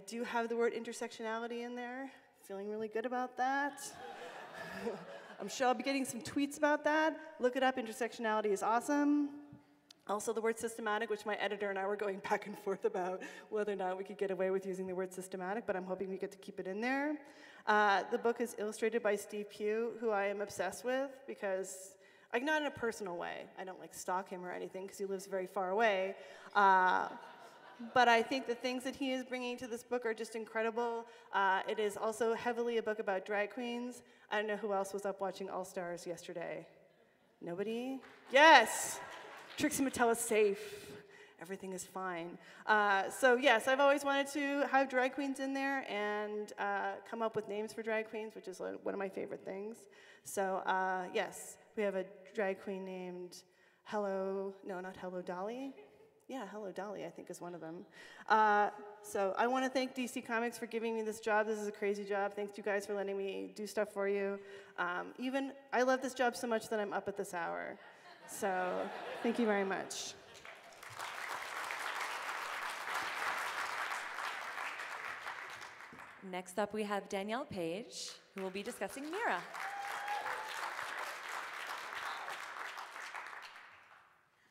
do have the word intersectionality in there. Feeling really good about that. I'm sure I'll be getting some tweets about that. Look it up, intersectionality is awesome. Also the word systematic, which my editor and I were going back and forth about whether or not we could get away with using the word systematic, but I'm hoping we get to keep it in there. The book is illustrated by Steve Pugh, who I am obsessed with because, not in a personal way. I don't stalk him or anything because he lives very far away. But I think the things that he is bringing to this book are just incredible. It is also heavily a book about drag queens. I don't know who else was up watching All Stars yesterday. Nobody? Yes! Trixie Mattel is safe. Everything is fine. So yes, I've always wanted to have drag queens in there and come up with names for drag queens, which is one of my favorite things. So yes, we have a drag queen named Hello Dolly. Yeah, Hello Dolly, I think is one of them. So I want to thank DC Comics for giving me this job. This is a crazy job. Thanks to you guys for letting me do stuff for you. I love this job so much that I'm up at this hour. So thank you very much. Next up, we have Danielle Page, who will be discussing Mira.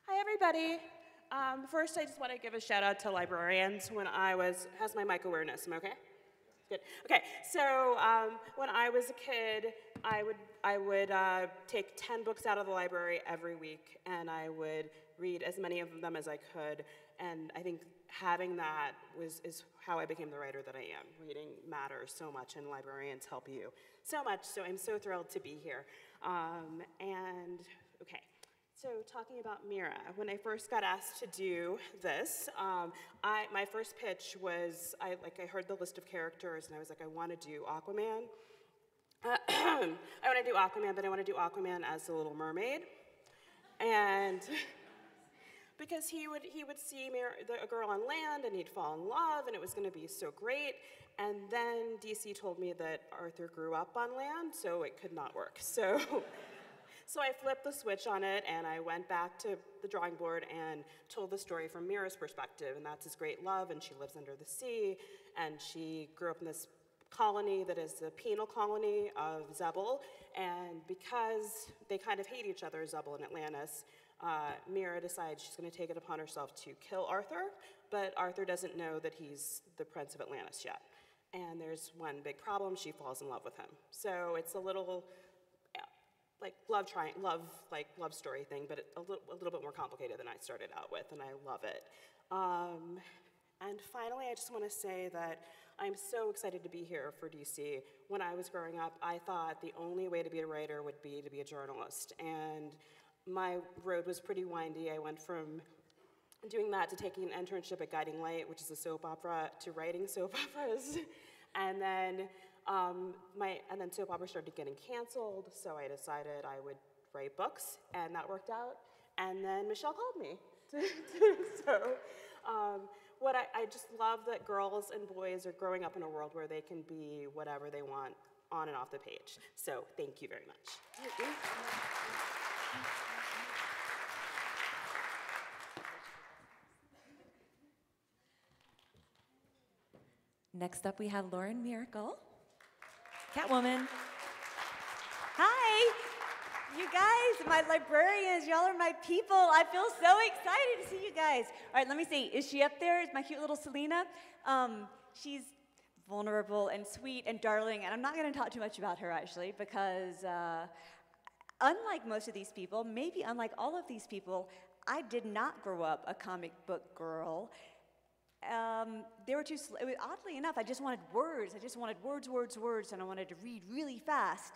Hi, everybody. First, I just want to give a shout out to librarians. How's my mic awareness? Am I okay? Good. Okay, so when I was a kid, I would take 10 books out of the library every week, and I would read as many of them as I could. And I think having that is how I became the writer that I am. Reading matters so much, and librarians help you so much. So I'm so thrilled to be here. Okay. So talking about Mira, when I first got asked to do this, my first pitch was, I heard the list of characters, and I was like, I want to do Aquaman. I want to do Aquaman, but I want to do Aquaman as the Little Mermaid. And because he would see a girl on land, and he'd fall in love, and it was going to be so great. And then DC told me that Arthur grew up on land, so it could not work. So, so I flipped the switch on it, and I went back to the drawing board and told the story from Mira's perspective, and that's his great love, and she lives under the sea, and she grew up in this colony that is the penal colony of Zebul, and because they kind of hate each other, Zebul and Atlantis, Mira decides she's going to take it upon herself to kill Arthur, but Arthur doesn't know that he's the Prince of Atlantis yet. And there's one big problem: she falls in love with him. So it's a little, like love story thing, but a little bit more complicated than I started out with, and I love it. And finally, I just want to say that I'm so excited to be here for DC. When I was growing up, I thought the only way to be a writer would be to be a journalist, and my road was pretty windy. I went from doing that to taking an internship at Guiding Light, which is a soap opera, to writing soap operas. And then soap operas started getting canceled, so I decided I would write books, and that worked out. And then Michelle called me. I just love that girls and boys are growing up in a world where they can be whatever they want on and off the page. So thank you very much. Next up, we have Lauren Miracle, Catwoman. Hi, you guys, my librarians, y'all are my people. I feel so excited to see you guys. All right, let me see. Is she up there? Is my cute little Selena? She's vulnerable and sweet and darling, and I'm not going to talk too much about her, actually, because unlike most of these people, maybe unlike all of these people, I did not grow up a comic book girl. They were too slow. Oddly enough, I just wanted words. I just wanted words, words, words, and I wanted to read really fast.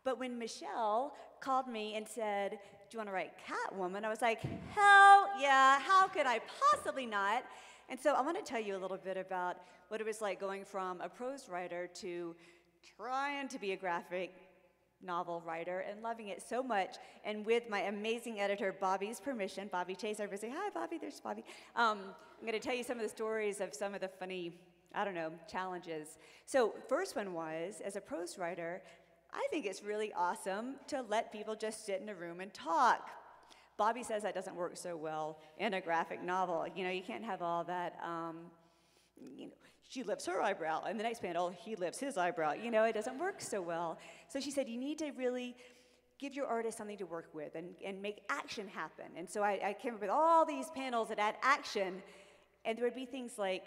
But when Michelle called me and said, "Do you want to write Catwoman?" I was like, hell yeah, how could I possibly not? And so I want to tell you a little bit about what it was like going from a prose writer to trying to be a graphic novel writer and loving it so much. And with my amazing editor, Bobby's permission, Bobby Chase, everybody say, hi, Bobby, there's Bobby. I'm going to tell you some of the stories of some of the funny, challenges. So first one was, as a prose writer, I think it's really awesome to let people just sit in a room and talk. Bobby says that doesn't work so well in a graphic novel. You can't have all that, she lifts her eyebrow, and the next panel, he lifts his eyebrow. It doesn't work so well. So she said, you need to really give your artist something to work with and make action happen. And so I came up with all these panels that add action, and there would be things like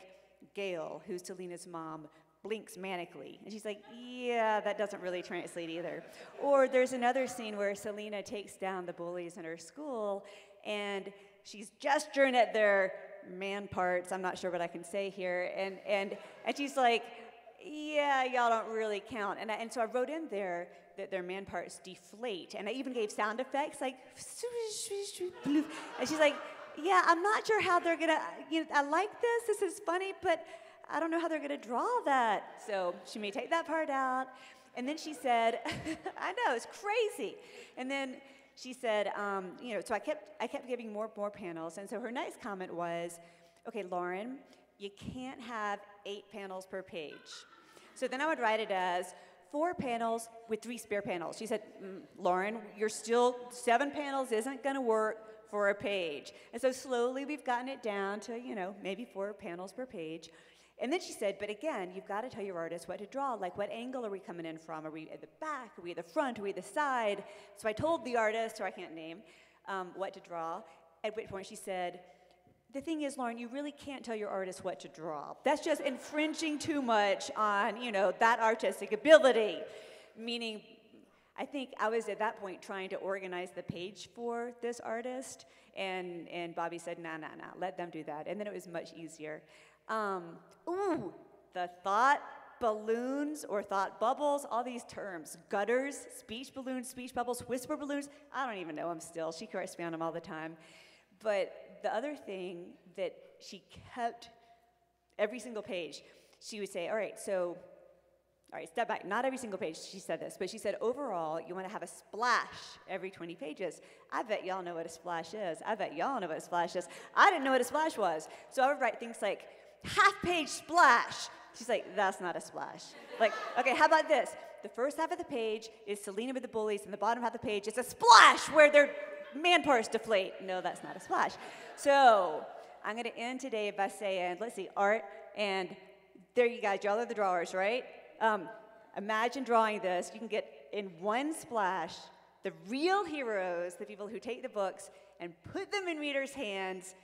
Gail, who's Selena's mom, blinks manically. And she's like, yeah, that doesn't really translate either. Or there's another scene where Selena takes down the bullies in her school, and she's gesturing at their man parts. I'm not sure what I can say here. And she's like, yeah, y'all don't really count. And so I wrote in there that their man parts deflate. And I even gave sound effects like, and she's like, yeah, I'm not sure how they're gonna, I like this is funny, but I don't know how they're gonna draw that. So she may take that part out. And then she said, I know, it's crazy. And then she said, so I kept giving more panels. And so her next comment was, okay, Lauren, you can't have 8 panels per page. So then I would write it as 4 panels with 3 spare panels. She said, Lauren, you're still, 7 panels isn't gonna work for a page. And so slowly we've gotten it down to, maybe 4 panels per page. And then she said, but again, you've got to tell your artist what to draw. Like, what angle are we coming in from? Are we at the back? Are we at the front? Are we at the side? So I told the artist, who I can't name, what to draw, at which point she said, the thing is, Lauren, you really can't tell your artist what to draw. That's just infringing too much on, that artistic ability. Meaning, I think I was at that point trying to organize the page for this artist, and Bobby said, nah, let them do that. And then it was much easier. The thought balloons or thought bubbles, all these terms, gutters, speech balloons, speech bubbles, whisper balloons, I don't even know them still. She corrects me on them all the time. But the other thing that she kept, every single page, she would say, all right, step back. Not every single page she said this, but she said, overall, you want to have a splash every 20 pages. I bet y'all know what a splash is. I bet y'all know what a splash is. I didn't know what a splash was. So I would write things like, half-page splash, She's like, that's not a splash. Like, okay, how about this? The first half of the page is Selena with the bullies, and the bottom half of the page is a splash where their man parts deflate. No, that's not a splash. So I'm gonna end today by saying, let's see, art, and there you guys, y'all are the drawers, right? Imagine drawing this. You can get in one splash the real heroes, the people who take the books and put them in readers' hands,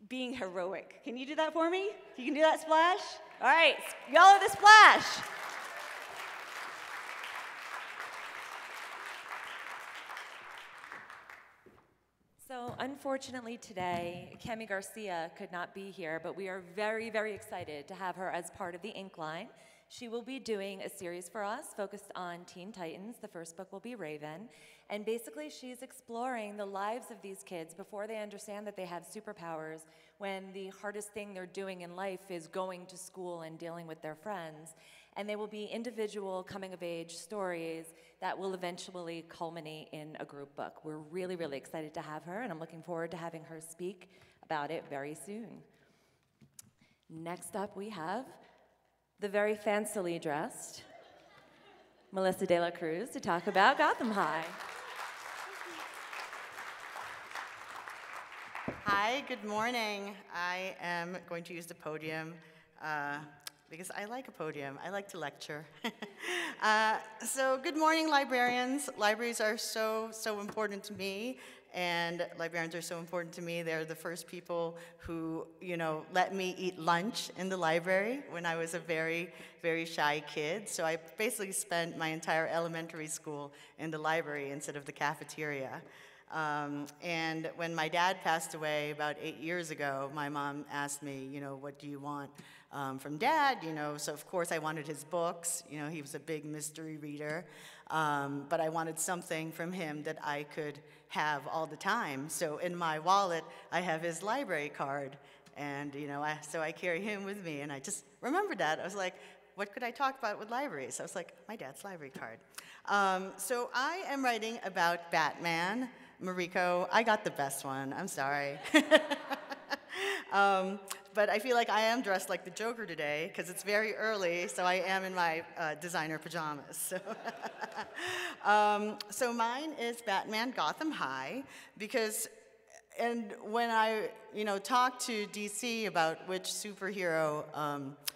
being heroic. Can you do that for me? You can do that splash? All right, y'all are the splash. So unfortunately today, Cami Garcia could not be here, but we are very, very excited to have her as part of the Ink line. She will be doing a series for us focused on Teen Titans. The first book will be Raven. And basically she's exploring the lives of these kids before they understand that they have superpowers, when the hardest thing they're doing in life is going to school and dealing with their friends. And they will be individual coming-of-age stories that will eventually culminate in a group book. We're really, really excited to have her, and I'm looking forward to having her speak about it very soon. Next up, we have the very fancily dressed Melissa De La Cruz to talk about Gotham High. Hi, good morning. I am going to use the podium because I like a podium. I like to lecture. So good morning, librarians. Libraries are so important to me, and librarians are so important to me. They're the first people who, let me eat lunch in the library when I was a very, very shy kid. So I basically spent my entire elementary school in the library instead of the cafeteria. And when my dad passed away about 8 years ago, my mom asked me, what do you want from Dad? So of course I wanted his books. He was a big mystery reader. But I wanted something from him that I could have all the time. So in my wallet, I have his library card. And, so I carry him with me. And I just remembered that. I was like, what could I talk about with libraries? I was like, my dad's library card. So I am writing about Batman. Mariko, I got the best one. I'm sorry. But I feel like I am dressed like the Joker today because it's very early, so I am in my designer pajamas. So mine is Batman Gotham High because, and when I talked to DC about which superhero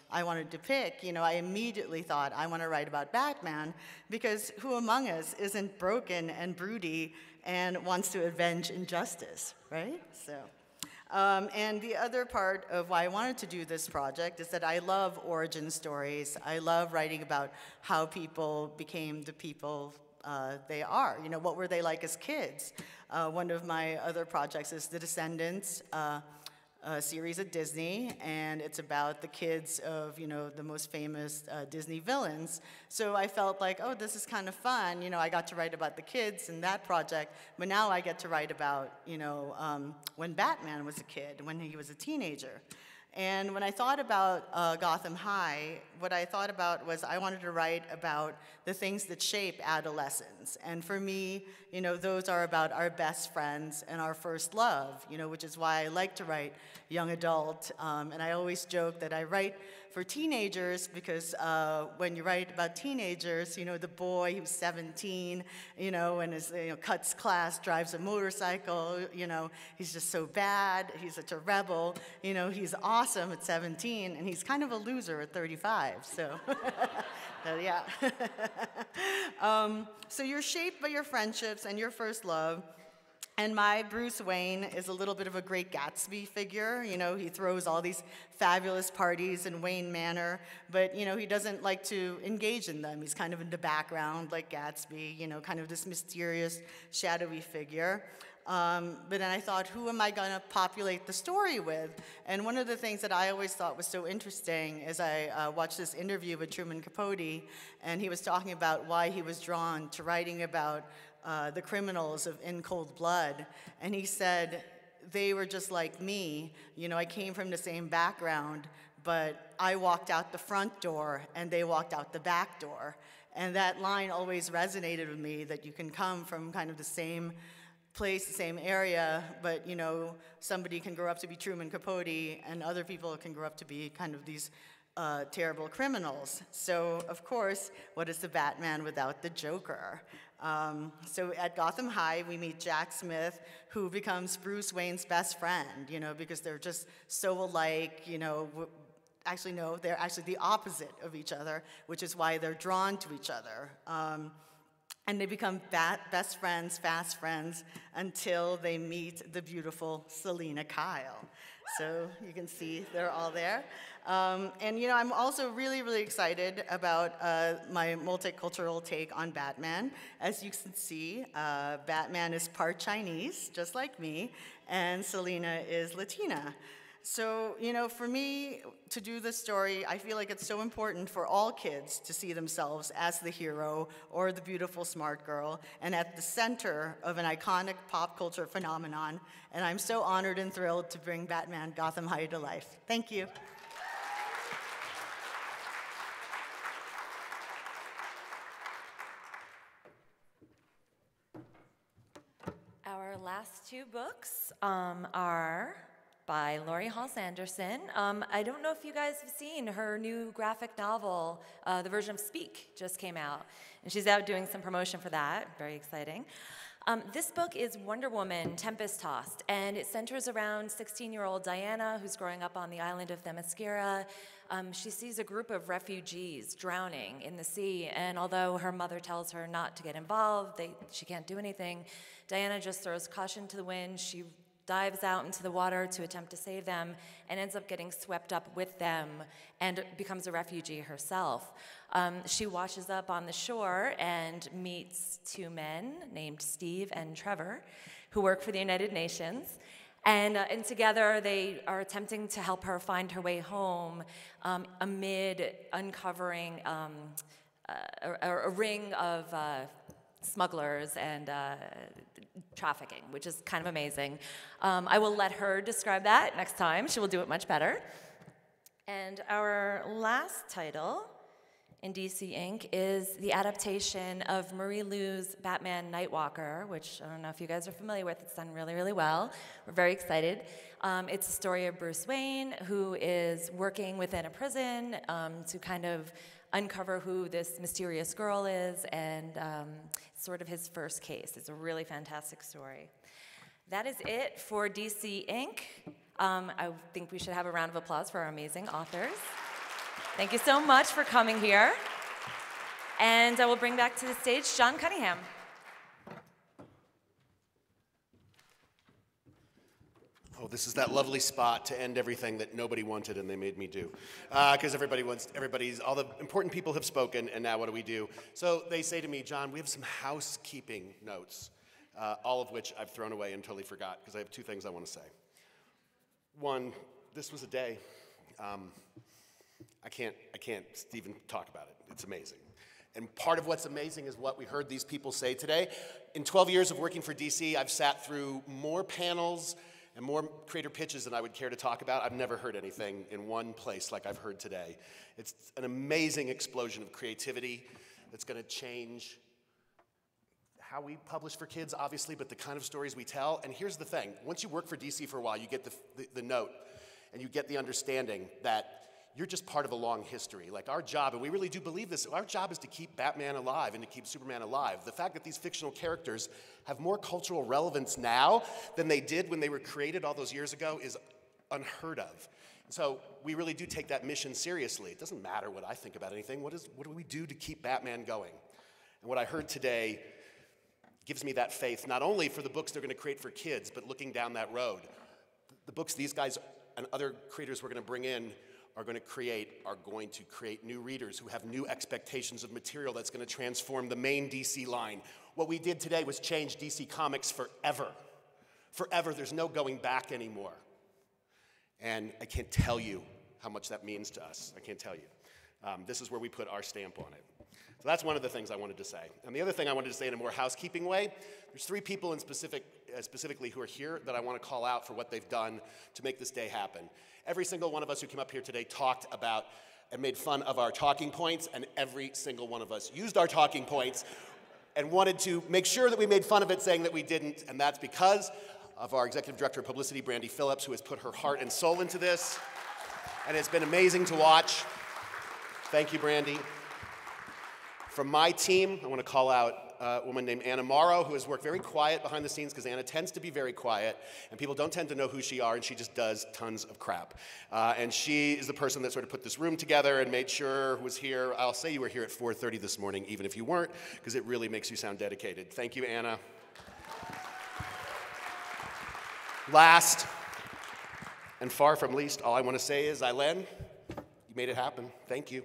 I wanted to pick, I immediately thought I want to write about Batman because who among us isn't broken and broody and wants to avenge injustice, right? So. And the other part of why I wanted to do this project is that I love origin stories. I love writing about how people became the people they are. What were they like as kids? One of my other projects is The Descendants, a series at Disney, and it's about the kids of, the most famous Disney villains. So I felt like, oh, this is kind of fun. I got to write about the kids in that project, but now I get to write about, when Batman was a kid, when he was a teenager. And when I thought about Gotham High, what I thought about was I wanted to write about the things that shape adolescence. And for me, those are about our best friends and our first love, which is why I like to write young adult. And I always joke that I write for teenagers because when you write about teenagers, the boy who's 17, and is, cuts class, drives a motorcycle, he's just so bad, he's such a rebel, he's awesome at 17, and he's kind of a loser at 35, so, yeah. So you're shaped by your friendships and your first love. And my Bruce Wayne is a little bit of a Great Gatsby figure. He throws all these fabulous parties in Wayne Manor, but, he doesn't like to engage in them. He's kind of in the background like Gatsby, kind of this mysterious, shadowy figure. But then I thought, who am I going to populate the story with? And one of the things that I always thought was so interesting is I watched this interview with Truman Capote, and he was talking about why he was drawn to writing about the criminals of In Cold Blood. And he said, they were just like me. I came from the same background, but I walked out the front door and they walked out the back door. And that line always resonated with me, that you can come from kind of the same place, the same area, but you know, somebody can grow up to be Truman Capote, and other people can grow up to be kind of these terrible criminals. So, of course, what is the Batman without the Joker? So at Gotham High, we meet Jack Smith, who becomes Bruce Wayne's best friend, you know, because they're just so alike, you know. Actually, no, they're actually the opposite of each other, which is why they're drawn to each other. And they become best friends, fast friends, until they meet the beautiful Selina Kyle. So you can see they're all there. And you know, I'm also really, really excited about my multicultural take on Batman. As you can see, Batman is part Chinese, just like me, and Selina is Latina. So, you know, for me to do this story, I feel like it's so important for all kids to see themselves as the hero or the beautiful smart girl and at the center of an iconic pop culture phenomenon. And I'm so honored and thrilled to bring Batman Gotham High to life. Thank you. Our last two books are by Laurie Halse Anderson. I don't know if you guys have seen her new graphic novel, the version of Speak, just came out. And she's out doing some promotion for that, very exciting. This book is Wonder Woman, Tempest-Tossed, and it centers around 16-year-old Diana, who's growing up on the island of Themyscira. She sees a group of refugees drowning in the sea, and although her mother tells her not to get involved, she can't do anything, Diana just throws caution to the wind. She dives out into the water to attempt to save them and ends up getting swept up with them and becomes a refugee herself. She washes up on the shore and meets two men named Steve and Trevor who work for the United Nations. And together they are attempting to help her find her way home amid uncovering a ring of smugglers and trafficking, which is kind of amazing. I will let her describe that next time. She will do it much better. And our last title in DC Inc. is the adaptation of Marie Lu's Batman Nightwalker, which I don't know if you guys are familiar with. It's done really, really well. We're very excited. It's a story of Bruce Wayne, who is working within a prison to kind of uncover who this mysterious girl is, and it's sort of his first case. It's a really fantastic story. That is it for DC Inc. I think we should have a round of applause for our amazing authors. Thank you so much for coming here. And I will bring back to the stage John Cunningham. Oh, this is that lovely spot to end everything that nobody wanted and they made me do. Because all the important people have spoken, and now what do we do? So they say to me, John, we have some housekeeping notes, all of which I've thrown away and totally forgot, because I have two things I want to say. One, this was a day. I can't even talk about it. It's amazing. And part of what's amazing is what we heard these people say today. In 12 years of working for DC, I've sat through more panels and more creator pitches than I would care to talk about. I've never heard anything in one place like I've heard today. It's an amazing explosion of creativity that's going to change how we publish for kids, obviously, but the kind of stories we tell. And here's the thing. Once you work for DC for a while, you get the note, and you get the understanding that you're just part of a long history. Like our job, and we really do believe this, our job is to keep Batman alive and to keep Superman alive. The fact that these fictional characters have more cultural relevance now than they did when they were created all those years ago is unheard of. And so we really do take that mission seriously. It doesn't matter what I think about anything. What do we do to keep Batman going? And what I heard today gives me that faith, not only for the books they're going to create for kids, but looking down that road. The books these guys and other creators we're going to bring in are going to create new readers who have new expectations of material that's going to transform the main DC line. What we did today was change DC Comics forever. Forever, there's no going back anymore. And I can't tell you how much that means to us. I can't tell you. This is where we put our stamp on it. So that's one of the things I wanted to say. And the other thing I wanted to say in a more housekeeping way, there's three people in specifically who are here that I want to call out for what they've done to make this day happen. Every single one of us who came up here today talked about and made fun of our talking points, and every single one of us used our talking points and wanted to make sure that we made fun of it, saying that we didn't, and that's because of our Executive Director of Publicity, Brandy Phillips, who has put her heart and soul into this, and it's been amazing to watch. Thank you, Brandy. From my team, I want to call out a woman named Anna Morrow, who has worked very quiet behind the scenes, because Anna tends to be very quiet, and people don't tend to know who she are, and she just does tons of crap. And she is the person that sort of put this room together and made sure who was here. I'll say you were here at 4:30 this morning, even if you weren't, because it really makes you sound dedicated. Thank you, Anna. Last, and far from least, all I want to say is, Eileen, you made it happen. Thank you.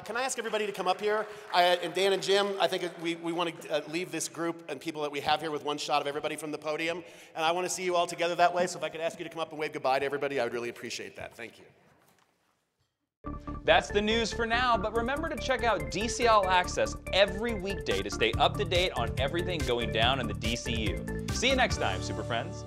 Can I ask everybody to come up here? And Dan and Jim, I think we want to leave this group and people that we have here with one shot of everybody from the podium. And I want to see you all together that way, so if I could ask you to come up and wave goodbye to everybody, I would really appreciate that. Thank you. That's the news for now, but remember to check out DC All Access every weekday to stay up to date on everything going down in the DCU. See you next time, Super Friends.